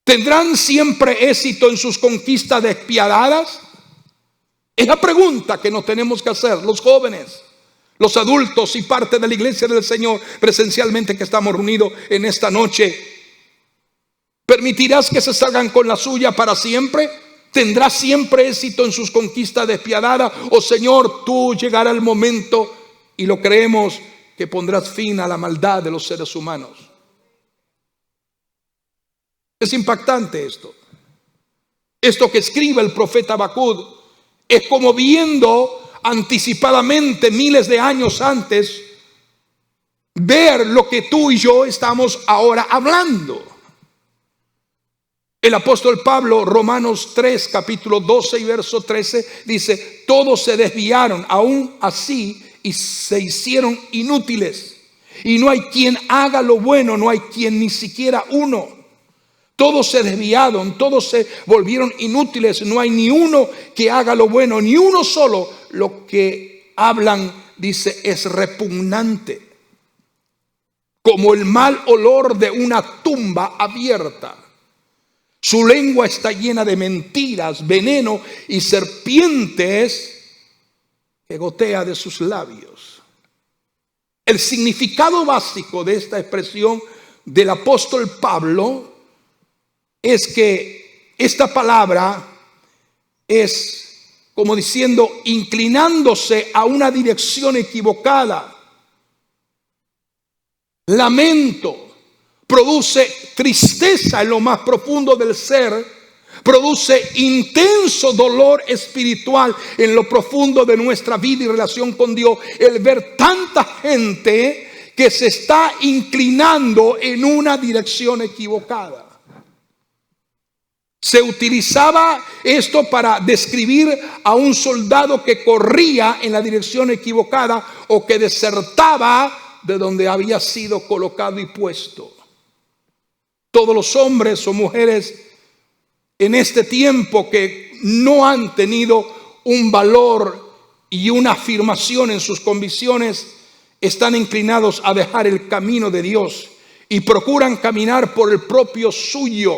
¿Tendrán siempre éxito en sus conquistas despiadadas? Es la pregunta que nos tenemos que hacer los jóvenes, los adultos y parte de la iglesia del Señor presencialmente que estamos reunidos en esta noche. ¿Permitirás que se salgan con la suya para siempre? ¿Tendrá siempre éxito en sus conquistas despiadadas? O Señor, tú llegará el momento, y lo creemos, que pondrás fin a la maldad de los seres humanos. Es impactante esto. Esto que escribe el profeta Habacuc es como viendo anticipadamente, miles de años antes, ver lo que tú y yo estamos ahora hablando. El apóstol Pablo, Romanos 3, capítulo 12 y verso 13, dice: todos se desviaron, aún así, y se hicieron inútiles. Y no hay quien haga lo bueno, no hay quien ni siquiera uno. Todos se desviaron, todos se volvieron inútiles. No hay ni uno que haga lo bueno, ni uno solo. Lo que hablan, dice, es repugnante, como el mal olor de una tumba abierta. Su lengua está llena de mentiras, veneno y serpientes que gotea de sus labios. El significado básico de esta expresión del apóstol Pablo es que esta palabra es como diciendo, inclinándose a una dirección equivocada. Lamento produce tristeza en lo más profundo del ser, produce intenso dolor espiritual en lo profundo de nuestra vida y relación con Dios, el ver tanta gente que se está inclinando en una dirección equivocada. Se utilizaba esto para describir a un soldado que corría en la dirección equivocada o que desertaba de donde había sido colocado y puesto. Todos los hombres o mujeres en este tiempo que no han tenido un valor y una afirmación en sus convicciones están inclinados a dejar el camino de Dios y procuran caminar por el propio suyo.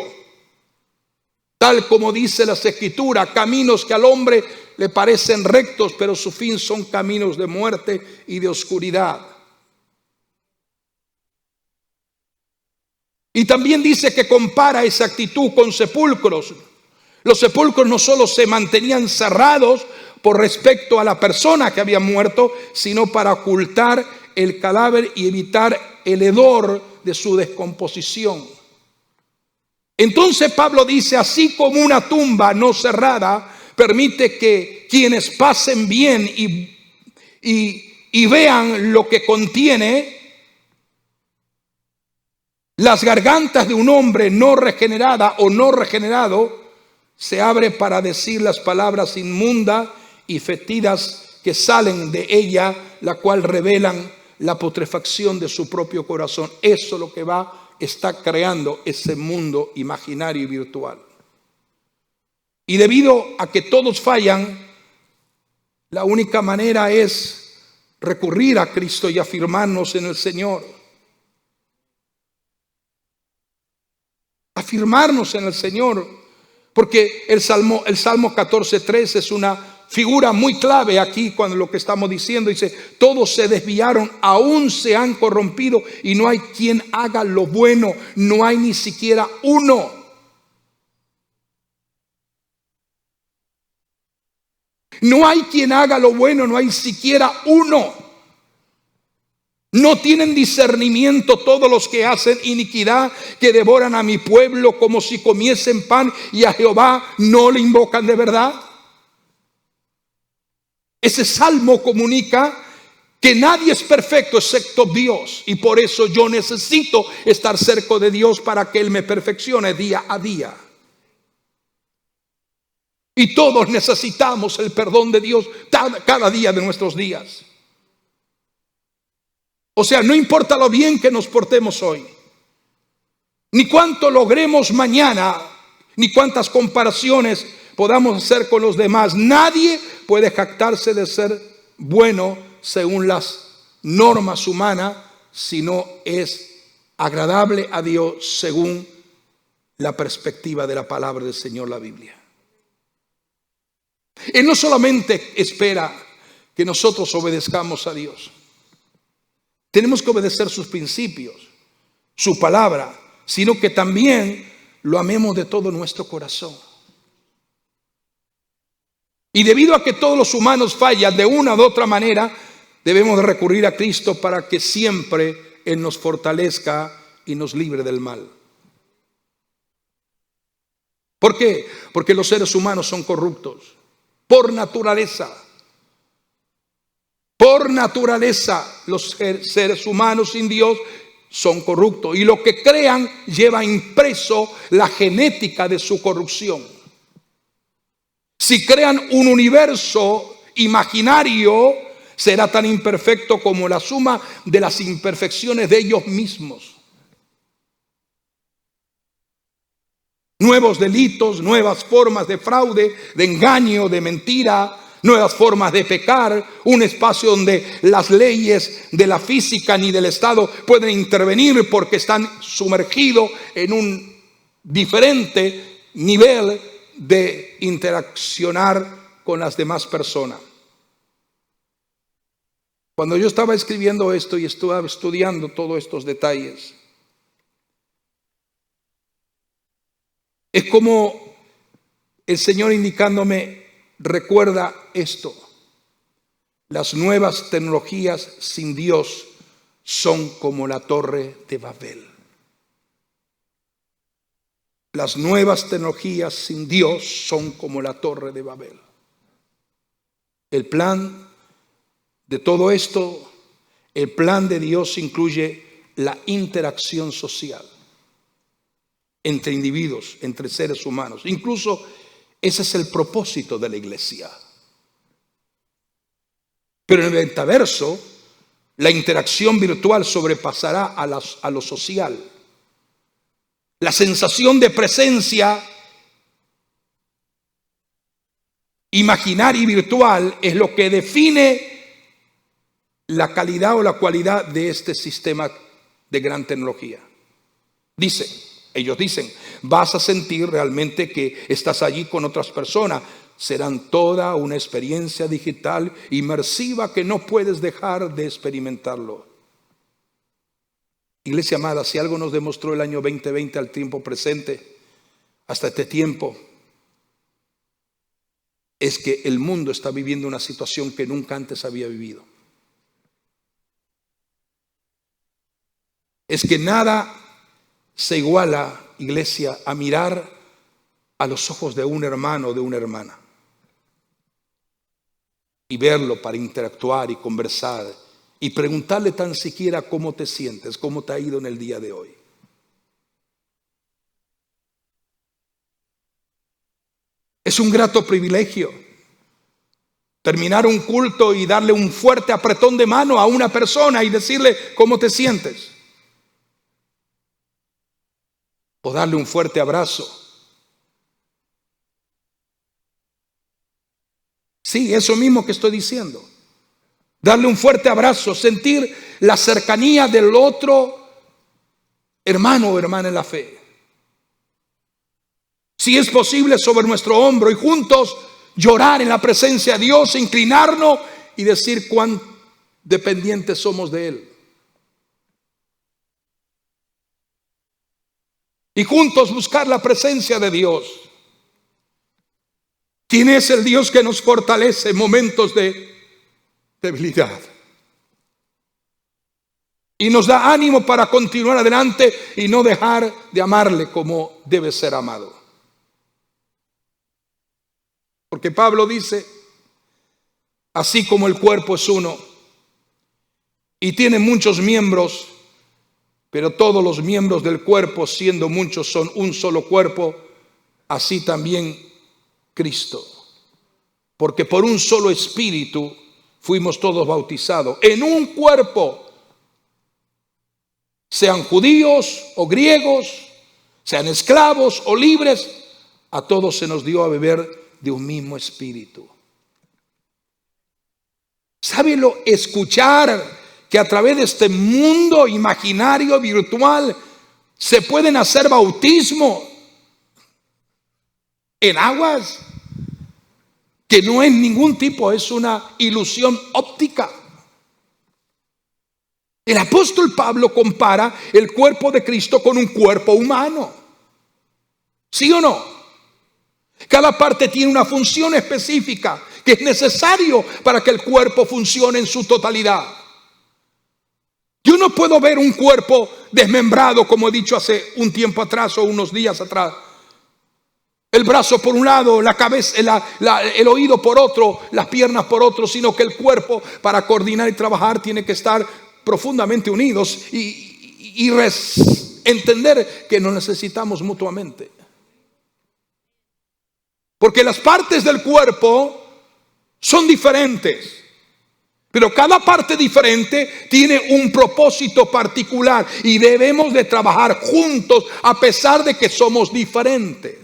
Tal como dice las Escrituras, caminos que al hombre le parecen rectos, pero su fin son caminos de muerte y de oscuridad. Y también dice que compara esa actitud con sepulcros. Los sepulcros no solo se mantenían cerrados por respecto a la persona que había muerto, sino para ocultar el cadáver y evitar el hedor de su descomposición. Entonces Pablo dice, así como una tumba no cerrada permite que quienes pasen bien y vean lo que contiene, las gargantas de un hombre no regenerada o no regenerado se abre para decir las palabras inmundas y fétidas que salen de ella, la cual revelan la putrefacción de su propio corazón. Eso es lo que está creando ese mundo imaginario y virtual. Y debido a que todos fallan, la única manera es recurrir a Cristo y afirmarnos en el Señor. Afirmarnos en el Señor, porque el Salmo 14:3 es una figura muy clave aquí cuando lo que estamos diciendo dice, todos se desviaron, aún se han corrompido y no hay quien haga lo bueno, no hay ni siquiera uno. No hay quien haga lo bueno, no hay siquiera uno. No tienen discernimiento todos los que hacen iniquidad, que devoran a mi pueblo como si comiesen pan y a Jehová no le invocan de verdad. Ese salmo comunica que nadie es perfecto excepto Dios, y por eso yo necesito estar cerca de Dios para que Él me perfeccione día a día. Y todos necesitamos el perdón de Dios cada día de nuestros días. O sea, no importa lo bien que nos portemos hoy, ni cuánto logremos mañana, ni cuántas comparaciones podamos hacer con los demás. Nadie puede jactarse de ser bueno según las normas humanas, si no es agradable a Dios según la perspectiva de la palabra del Señor, la Biblia. Él no solamente espera que nosotros obedezcamos a Dios. Tenemos que obedecer sus principios, su palabra, sino que también lo amemos de todo nuestro corazón. Y debido a que todos los humanos fallan de una u otra manera, debemos de recurrir a Cristo para que siempre Él nos fortalezca y nos libre del mal. ¿Por qué? Porque los seres humanos son corruptos por naturaleza. Por naturaleza, los seres humanos sin Dios son corruptos. Y lo que crean lleva impreso la genética de su corrupción. Si crean un universo imaginario, será tan imperfecto como la suma de las imperfecciones de ellos mismos. Nuevos delitos, nuevas formas de fraude, de engaño, de mentira, nuevas formas de pecar, un espacio donde las leyes de la física ni del Estado pueden intervenir porque están sumergidos en un diferente nivel de interaccionar con las demás personas. Cuando yo estaba escribiendo esto y estaba estudiando todos estos detalles, es como el Señor indicándome, recuerda esto: las nuevas tecnologías sin Dios son como la torre de Babel. Las nuevas tecnologías sin Dios son como la torre de Babel. El plan de todo esto, el plan de Dios incluye la interacción social. entre individuos, entre seres humanos. Incluso ese es el propósito de la iglesia. Pero en el metaverso, la interacción virtual sobrepasará a lo social. La sensación de presencia imaginaria y virtual es lo que define la calidad o la cualidad de este sistema de gran tecnología. Ellos dicen, vas a sentir realmente que estás allí con otras personas. Serán toda una experiencia digital inmersiva que no puedes dejar de experimentarlo. Iglesia amada, si algo nos demostró el año 2020 al tiempo presente, hasta este tiempo, es que el mundo está viviendo una situación que nunca antes había vivido. Es que nada se iguala, iglesia, a mirar a los ojos de un hermano o de una hermana y verlo para interactuar y conversar y preguntarle tan siquiera cómo te sientes, cómo te ha ido en el día de hoy. Es un grato privilegio terminar un culto y darle un fuerte apretón de mano a una persona y decirle cómo te sientes. O darle un fuerte abrazo. Sí, eso mismo que estoy diciendo. Darle un fuerte abrazo, sentir la cercanía del otro hermano o hermana en la fe. Si es posible, sobre nuestro hombro y juntos llorar en la presencia de Dios, inclinarnos y decir cuán dependientes somos de Él. Y juntos buscar la presencia de Dios. ¿Quién es el Dios que nos fortalece en momentos de debilidad? Y nos da ánimo para continuar adelante y no dejar de amarle como debe ser amado. Porque Pablo dice, así como el cuerpo es uno y tiene muchos miembros, pero todos los miembros del cuerpo, siendo muchos, son un solo cuerpo, así también Cristo. Porque por un solo espíritu fuimos todos bautizados en un cuerpo, sean judíos o griegos, sean esclavos o libres, a todos se nos dio a beber de un mismo espíritu. ¿Sábelo? Escuchar que a través de este mundo imaginario virtual se pueden hacer bautismo en aguas, que no es ningún tipo, es una ilusión óptica. El apóstol Pablo compara el cuerpo de Cristo con un cuerpo humano. ¿Sí o no? Cada parte tiene una función específica que es necesario para que el cuerpo funcione en su totalidad. Yo no puedo ver un cuerpo desmembrado, como he dicho hace un tiempo atrás o unos días atrás. El brazo por un lado, la cabeza, el oído por otro, las piernas por otro, sino que el cuerpo para coordinar y trabajar tiene que estar profundamente unidos y entender que nos necesitamos mutuamente. Porque las partes del cuerpo son diferentes. Pero cada parte diferente tiene un propósito particular y debemos de trabajar juntos a pesar de que somos diferentes.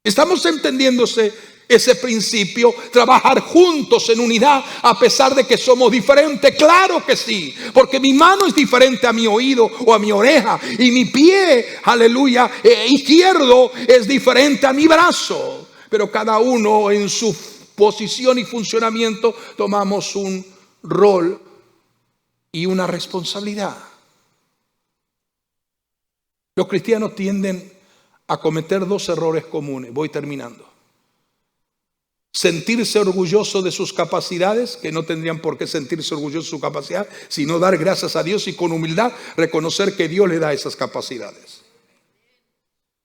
¿Estamos entendiéndose ese principio? Trabajar juntos en unidad a pesar de que somos diferentes. Claro que sí, porque mi mano es diferente a mi oído o a mi oreja y mi pie, aleluya, izquierdo es diferente a mi brazo. Pero cada uno en su posición y funcionamiento tomamos un rol y una responsabilidad. Los cristianos tienden a cometer dos errores comunes. Voy terminando. Sentirse orgulloso de sus capacidades, que no tendrían por qué sentirse orgulloso de su capacidad, sino dar gracias a Dios y con humildad reconocer que Dios le da esas capacidades.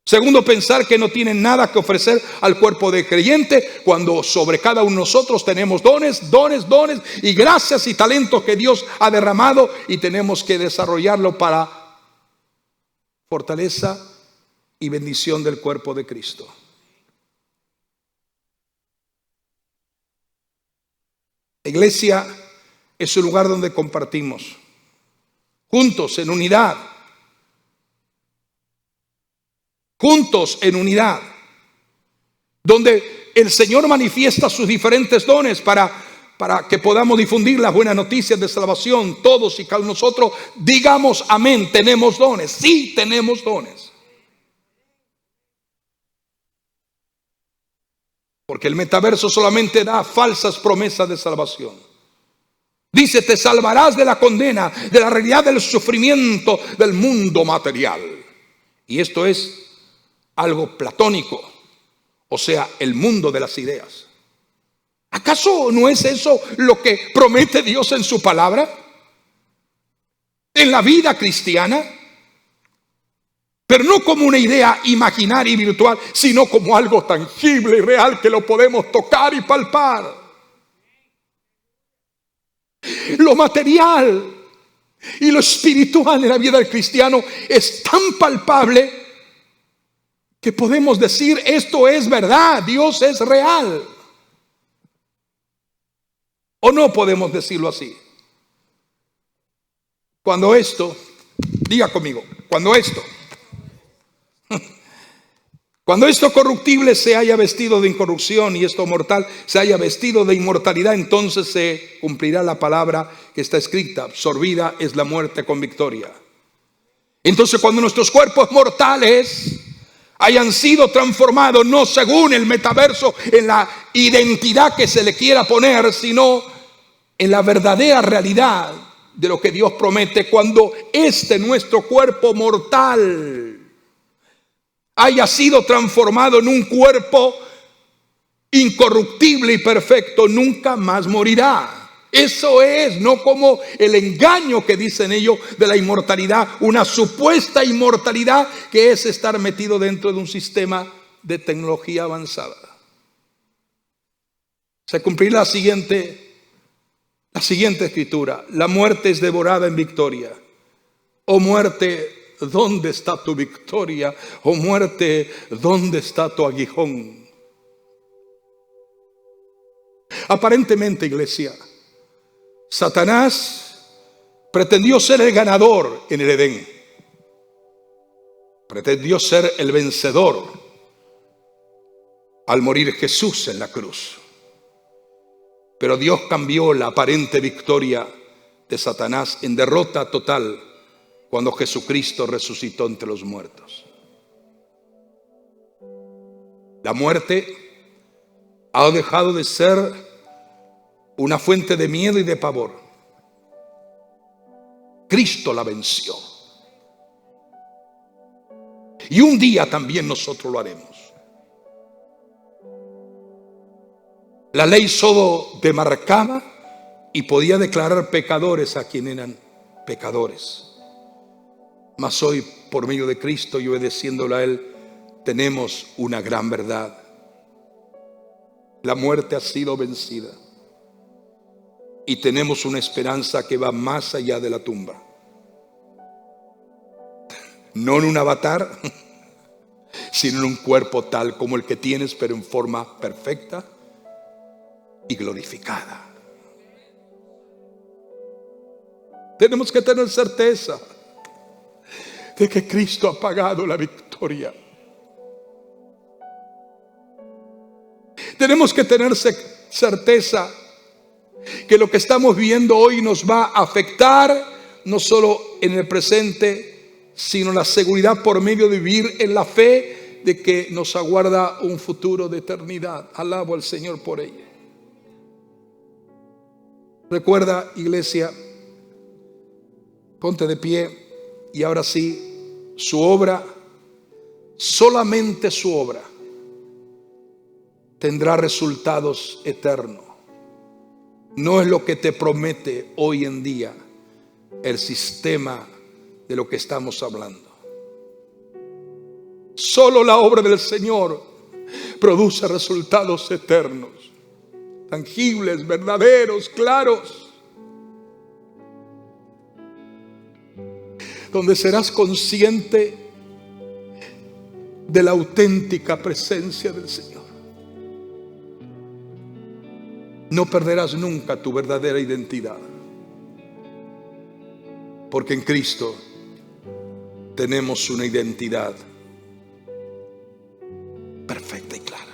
Segundo, pensar que no tienen nada que ofrecer al cuerpo de creyente, cuando sobre cada uno de nosotros tenemos dones y gracias y talentos que Dios ha derramado y tenemos que desarrollarlo para fortaleza y bendición del cuerpo de Cristo. La iglesia es un lugar donde compartimos juntos en unidad. Juntos en unidad. Donde el Señor manifiesta sus diferentes dones para que podamos difundir las buenas noticias de salvación. Todos y cada uno de nosotros digamos amén. Tenemos dones. Sí, tenemos dones. Porque el metaverso solamente da falsas promesas de salvación. Dice, te salvarás de la condena, de la realidad del sufrimiento del mundo material. Y esto es algo platónico, o sea, el mundo de las ideas. ¿Acaso no es eso lo que promete Dios en su palabra? En la vida cristiana. Pero no como una idea imaginaria y virtual, sino como algo tangible y real que lo podemos tocar y palpar. Lo material y lo espiritual en la vida del cristiano es tan palpable que podemos decir, esto es verdad, Dios es real. ¿O no podemos decirlo así? Cuando esto, diga conmigo, cuando esto corruptible se haya vestido de incorrupción y esto mortal se haya vestido de inmortalidad, entonces se cumplirá la palabra que está escrita: absorbida es la muerte con victoria. Entonces, cuando nuestros cuerpos mortales hayan sido transformados, no según el metaverso, en la identidad que se le quiera poner, sino en la verdadera realidad de lo que Dios promete, cuando nuestro cuerpo mortal haya sido transformado en un cuerpo incorruptible y perfecto, nunca más morirá. Eso es, no como el engaño que dicen ellos de la inmortalidad, una supuesta inmortalidad que es estar metido dentro de un sistema de tecnología avanzada. Se cumplirá la siguiente escritura: la muerte es devorada en victoria. Oh muerte, ¿dónde está tu victoria? Oh muerte, ¿dónde está tu aguijón? Aparentemente, iglesia, Satanás pretendió ser el ganador en el Edén. Pretendió ser el vencedor al morir Jesús en la cruz. Pero Dios cambió la aparente victoria de Satanás en derrota total cuando Jesucristo resucitó entre los muertos. La muerte ha dejado de ser una fuente de miedo y de pavor. Cristo la venció. Y un día también nosotros lo haremos. La ley solo demarcaba y podía declarar pecadores a quienes eran pecadores. Mas hoy, por medio de Cristo y obedeciéndole a Él, tenemos una gran verdad. La muerte ha sido vencida. Y tenemos una esperanza que va más allá de la tumba. No en un avatar, sino en un cuerpo tal como el que tienes, pero en forma perfecta y glorificada. Tenemos que tener certeza de que Cristo ha pagado la victoria. Tenemos que tener certeza que lo que estamos viendo hoy nos va a afectar no solo en el presente, sino la seguridad por medio de vivir en la fe de que nos aguarda un futuro de eternidad. Alabo al Señor por ello. Recuerda, iglesia, ponte de pie, y ahora sí, su obra, solamente su obra, tendrá resultados eternos. No es lo que te promete hoy en día el sistema de lo que estamos hablando. Solo la obra del Señor produce resultados eternos, tangibles, verdaderos, claros, donde serás consciente de la auténtica presencia del Señor. No perderás nunca tu verdadera identidad, porque en Cristo tenemos una identidad perfecta y clara.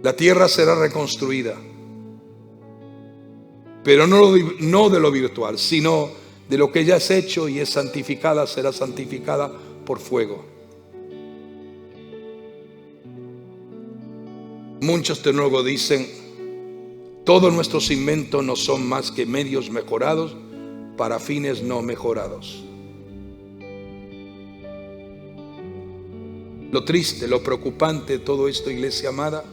La tierra será reconstruida, pero no de lo virtual, sino de lo que ya es hecho y es santificada, será santificada por fuego. Muchos teólogos dicen: todos nuestros inventos no son más que medios mejorados para fines no mejorados. Lo triste, lo preocupante de todo esto, iglesia amada,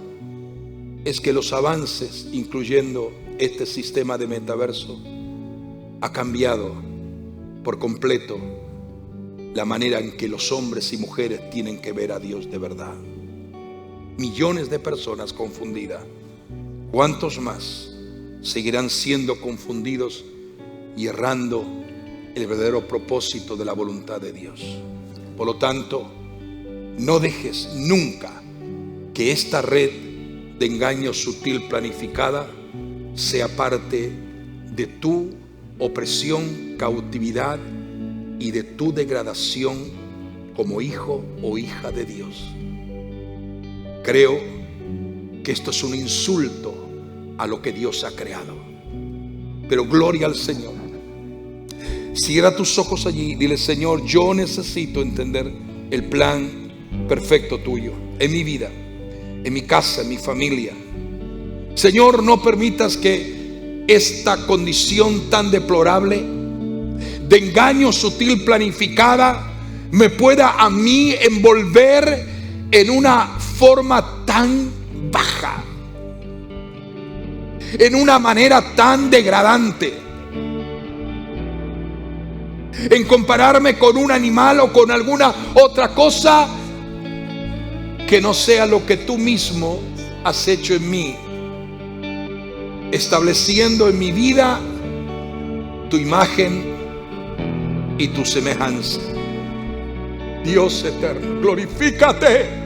es que los avances, incluyendo este sistema de metaverso, ha cambiado por completo la manera en que los hombres y mujeres tienen que ver a Dios de verdad. Millones de personas confundidas. ¿Cuántos más seguirán siendo confundidos y errando el verdadero propósito de la voluntad de Dios? Por lo tanto, no dejes nunca que esta red de engaño sutil planificada sea parte de tu opresión, cautividad y de tu degradación como hijo o hija de Dios. Creo que esto es un insulto a lo que Dios ha creado, pero gloria al Señor. Cierra tus ojos allí, dile: Señor, yo necesito entender el plan perfecto tuyo en mi vida, en mi casa, en mi familia. Señor, no permitas que esta condición tan deplorable de engaño sutil planificada me pueda a mí envolver en una forma tan baja, en una manera tan degradante, en compararme con un animal o con alguna otra cosa que no sea lo que tú mismo has hecho en mí, estableciendo en mi vida tu imagen y tu semejanza. Dios eterno, glorifícate.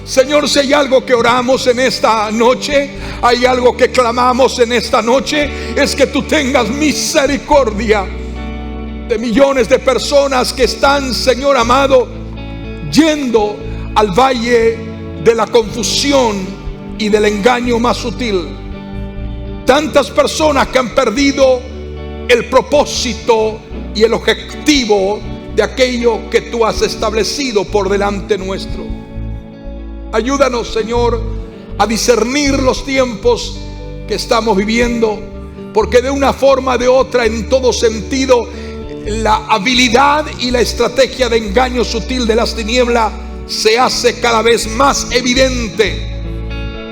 Señor, si hay algo que oramos en esta noche, hay algo que clamamos en esta noche, es que tú tengas misericordia de millones de personas que están, Señor amado, yendo al valle de la confusión y del engaño más sutil. Tantas personas que han perdido el propósito y el objetivo de aquello que tú has establecido por delante nuestro. Ayúdanos, Señor, a discernir los tiempos que estamos viviendo, porque de una forma o de otra, en todo sentido, la habilidad y la estrategia de engaño sutil de las tinieblas se hace cada vez más evidente.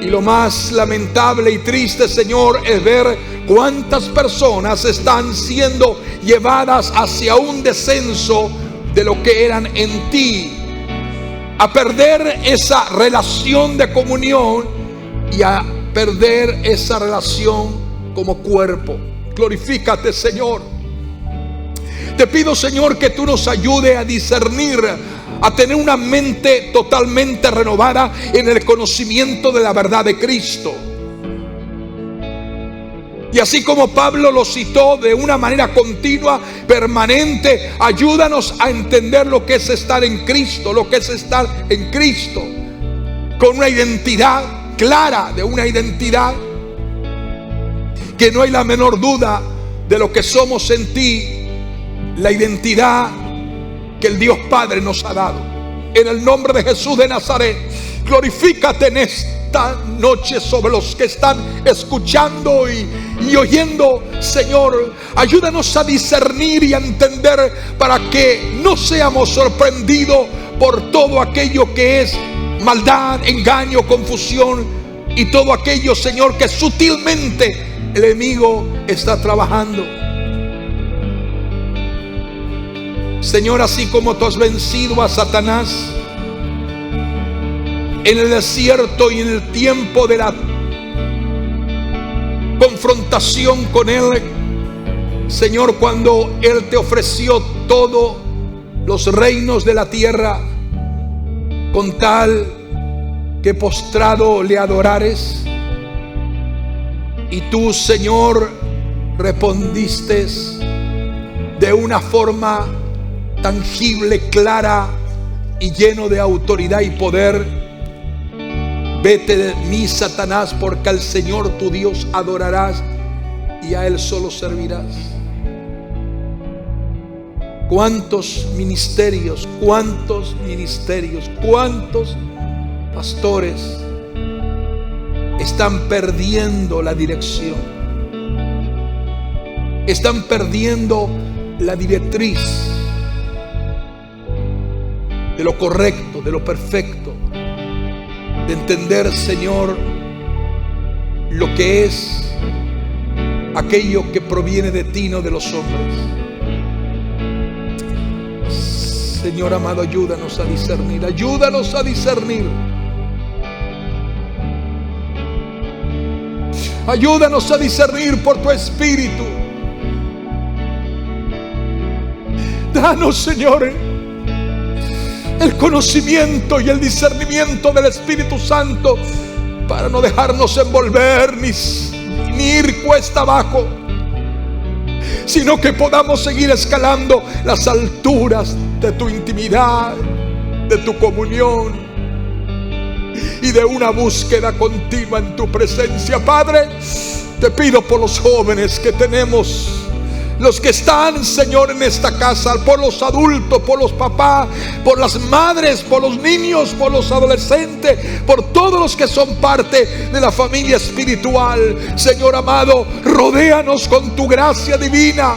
Y lo más lamentable y triste, Señor, es ver cuántas personas están siendo llevadas hacia un descenso de lo que eran en ti, a perder esa relación de comunión y a perder esa relación como cuerpo. Glorifícate, Señor. Te pido, Señor, que tú nos ayudes a discernir, a tener una mente totalmente renovada en el conocimiento de la verdad de Cristo. Y así como Pablo lo citó de una manera continua, permanente, ayúdanos a entender lo que es estar en Cristo, lo que es estar en Cristo, con una identidad clara, de una identidad que no hay la menor duda de lo que somos en ti, la identidad que el Dios Padre nos ha dado. En el nombre de Jesús de Nazaret, glorifícate en esta noche sobre los que están escuchando y oyendo. Señor, ayúdanos a discernir y a entender para que no seamos sorprendidos por todo aquello que es maldad, engaño, confusión y todo aquello, Señor, que sutilmente el enemigo está trabajando. Señor, así como tú has vencido a Satanás en el desierto y en el tiempo de la confrontación con Él, Señor, cuando Él te ofreció todos los reinos de la tierra con tal que postrado le adorares. Y tú, Señor, respondiste de una forma tangible, clara y lleno de autoridad y poder: vete de mí, Satanás, porque al Señor tu Dios adorarás y a Él solo servirás. ¿Cuántos ministerios, cuántos pastores están perdiendo la dirección? Están perdiendo la directriz de lo correcto, de lo perfecto, de entender, Señor, lo que es aquello que proviene de ti, no de los hombres. Señor amado, ayúdanos a discernir, ayúdanos a discernir. Ayúdanos a discernir por tu Espíritu. Danos, Señor, el conocimiento y el discernimiento del Espíritu Santo para no dejarnos envolver ni ir cuesta abajo, sino que podamos seguir escalando las alturas de tu intimidad, de tu comunión y de una búsqueda continua en tu presencia. Padre, te pido por los jóvenes que tenemos, los que están, Señor, en esta casa, por los adultos, por los papás, por las madres, por los niños, por los adolescentes, por todos los que son parte de la familia espiritual. Señor amado, rodéanos con tu gracia divina.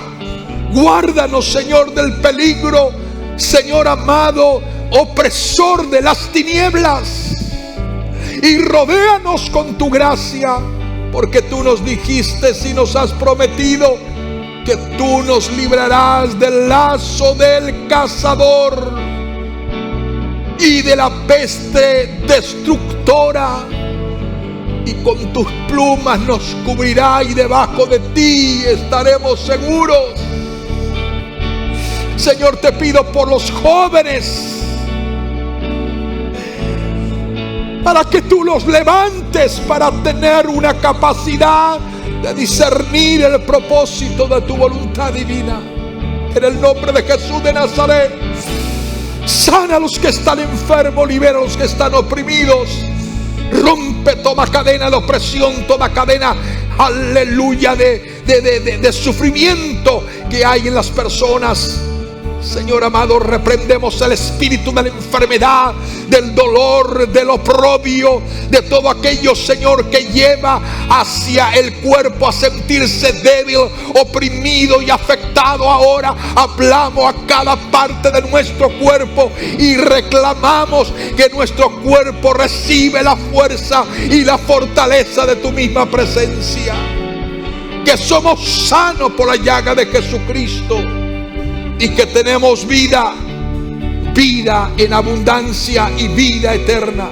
Guárdanos, Señor, del peligro, Señor amado, opresor de las tinieblas. Y rodéanos con tu gracia, porque tú nos dijiste y nos has prometido que tú nos librarás del lazo del cazador y de la peste destructora, y con tus plumas nos cubrirá y debajo de ti estaremos seguros. Señor, te pido por los jóvenes, para que tú los levantes para tener una capacidad de discernir el propósito de tu voluntad divina. En el nombre de Jesús de Nazaret, sana a los que están enfermos, libera a los que están oprimidos, rompe toda cadena de opresión, toda cadena, aleluya, de sufrimiento que hay en las personas. Señor amado, reprendemos el espíritu de la enfermedad, del dolor, del oprobio, de todo aquello, Señor, que lleva hacia el cuerpo a sentirse débil, oprimido y afectado. Ahora hablamos a cada parte de nuestro cuerpo y reclamamos que nuestro cuerpo recibe la fuerza y la fortaleza de tu misma presencia, que somos sanos por la llaga de Jesucristo y que tenemos vida en abundancia y vida eterna.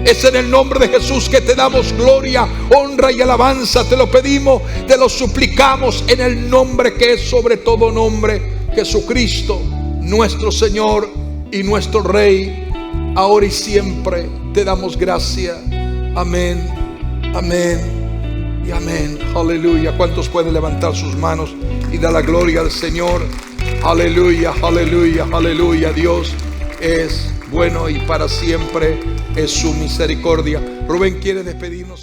Es en el nombre de Jesús que te damos gloria, honra y alabanza. Te lo pedimos, te lo suplicamos en el nombre que es sobre todo nombre, Jesucristo, nuestro Señor y nuestro Rey. Ahora y siempre te damos gracias. Amén, amén y amén. Aleluya. ¿Cuántos pueden levantar sus manos y dar la gloria al Señor? Aleluya, aleluya, aleluya. Dios es bueno y para siempre es su misericordia. Rubén quiere despedirnos.